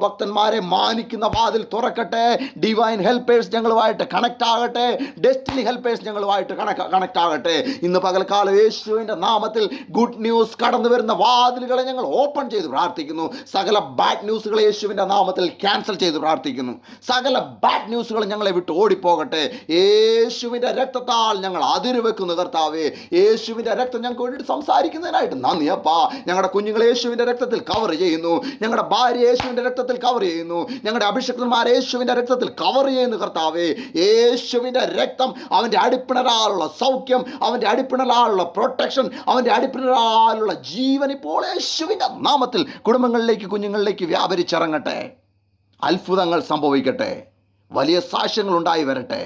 A: ഭക്തന്മാരെ മാനിക്കുന്ന വാതിൽ തുറക്കട്ടെ. ഡിവൈൻ ഹെൽപ്പേഴ്സ് ഞങ്ങളുമായിട്ട് കണക്ട് ആകട്ടെ. ഡെസ്റ്റിനി ഹെൽപ്പേഴ്സ് ഞങ്ങളുമായിട്ട് കണക്ട് ആകട്ടെ. ഇന്ന് പകൽക്കാലം യേശുവിൻ്റെ നാമത്തിൽ ഗുഡ് ന്യൂസ് കടന്നു വരുന്ന വാതിലുകളെ ഞങ്ങൾ ഓപ്പൺ ചെയ്ത് പ്രാർത്ഥിക്കുന്നു. സകല ബാഡ് ന്യൂസുകളെ യേശുവിൻ്റെ നാമത്തിൽ ക്യാൻസൽ ചെയ്ത് പ്രാർത്ഥിക്കുന്നു. സകല ബാഡ് ന്യൂസുകൾ ഞങ്ങളെ വിട്ട് ഓടിപ്പോകട്ടെ. യേശുവിൻ്റെ രക്തത്താൽ ഞങ്ങൾ അതിരുവെക്കുന്നു കർത്താവേ. യേശുവിൻ്റെ രക്തം ഞങ്ങൾക്ക് വേണ്ടിയിട്ട് സംസാരിക്കുന്നതിനായിട്ട് നന്ദി അപ്പാ. ഞങ്ങളുടെ കുഞ്ഞുങ്ങളെ യേശുവിൻ്റെ രക്തത്തിൽ കവർ ചെയ്യുന്നു. ഞങ്ങളുടെ ഭാര്യ യേശുവിൻ്റെ രക്തത്തിൽ കവർ ചെയ്യുന്നു. ഞങ്ങളുടെ അഭിഷേകന്മാർ യേശുവിൻ്റെ രക്തത്തിൽ കവർ ചെയ്യുന്നു കർത്താവേ. യേശുവിൻ്റെ രക്തം അവൻ്റെ അടിപ്പിണരാലുള്ള സൗഖ്യം, അവൻ്റെ അടിപ്പിണരാലുള്ള പ്രൊട്ടക്ഷൻ, അവൻ്റെ അടിപ്പിണരാലുള്ള ജീവൻ ഇപ്പോൾ യേശുവിൻ്റെ നാമത്തിൽ കുടുംബങ്ങളിലേക്ക്, കുഞ്ഞുങ്ങളിലേക്ക് വ്യാപരിച്ചിറങ്ങട്ടെ. അത്ഭുതങ്ങൾ സംഭവിക്കട്ടെ. വലിയ സാക്ഷ്യങ്ങൾ ഉണ്ടായി വരട്ടെ.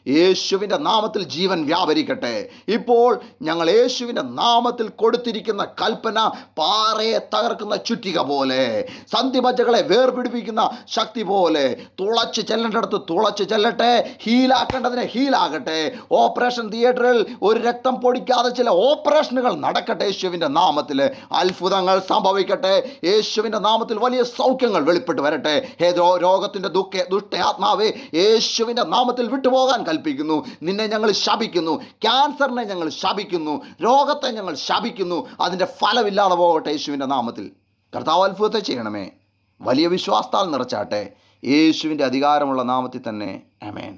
A: യേശുവിൻ്റെ നാമത്തിൽ ജീവൻ വ്യാപരിക്കട്ടെ. ഇപ്പോൾ ഞങ്ങൾ യേശുവിൻ്റെ നാമത്തിൽ കൊടുത്തിരിക്കുന്ന കൽപ്പന പാറയെ തകർക്കുന്ന ചുറ്റിക പോലെ, സന്ധിമജ്ജകളെ വേർപിടിപ്പിക്കുന്ന ശക്തി പോലെ തുളച്ച് ചെല്ലേണ്ടടുത്ത് തുളച്ച് ചെല്ലട്ടെ. ഹീലാക്കേണ്ടതിനെ ഹീലാകട്ടെ. ഓപ്പറേഷൻ തിയേറ്ററിൽ ഒരു രക്തം പൊടിക്കാതെ ചില ഓപ്പറേഷനുകൾ നടക്കട്ടെ. യേശുവിൻ്റെ നാമത്തിൽ അത്ഭുതങ്ങൾ സംഭവിക്കട്ടെ. യേശുവിൻ്റെ നാമത്തിൽ വലിയ സൗഖ്യങ്ങൾ വെളിപ്പെട്ട് വരട്ടെ. രോഗത്തിൻ്റെ ദുഷ്ടയാത്മാവേ, യേശുവിൻ്റെ നാമത്തിൽ വിട്ടുപോകാൻ കൽപ്പിക്കുന്നു. നിന്നെ ഞങ്ങൾ ശപിക്കുന്നു. ക്യാൻസറിനെ ഞങ്ങൾ ശപിക്കുന്നു. രോഗത്തെ ഞങ്ങൾ ശപിക്കുന്നു. അതിൻ്റെ ഫലമില്ലാതെ പോകട്ടെ യേശുവിൻ്റെ നാമത്തിൽ. കർത്താവ് അത്ഭുതത്തെ ചെയ്യണമേ. വലിയ വിശ്വാസത്താൽ നിറച്ചാട്ടെ. യേശുവിൻ്റെ അധികാരമുള്ള നാമത്തിൽ തന്നെ. ആമേൻ.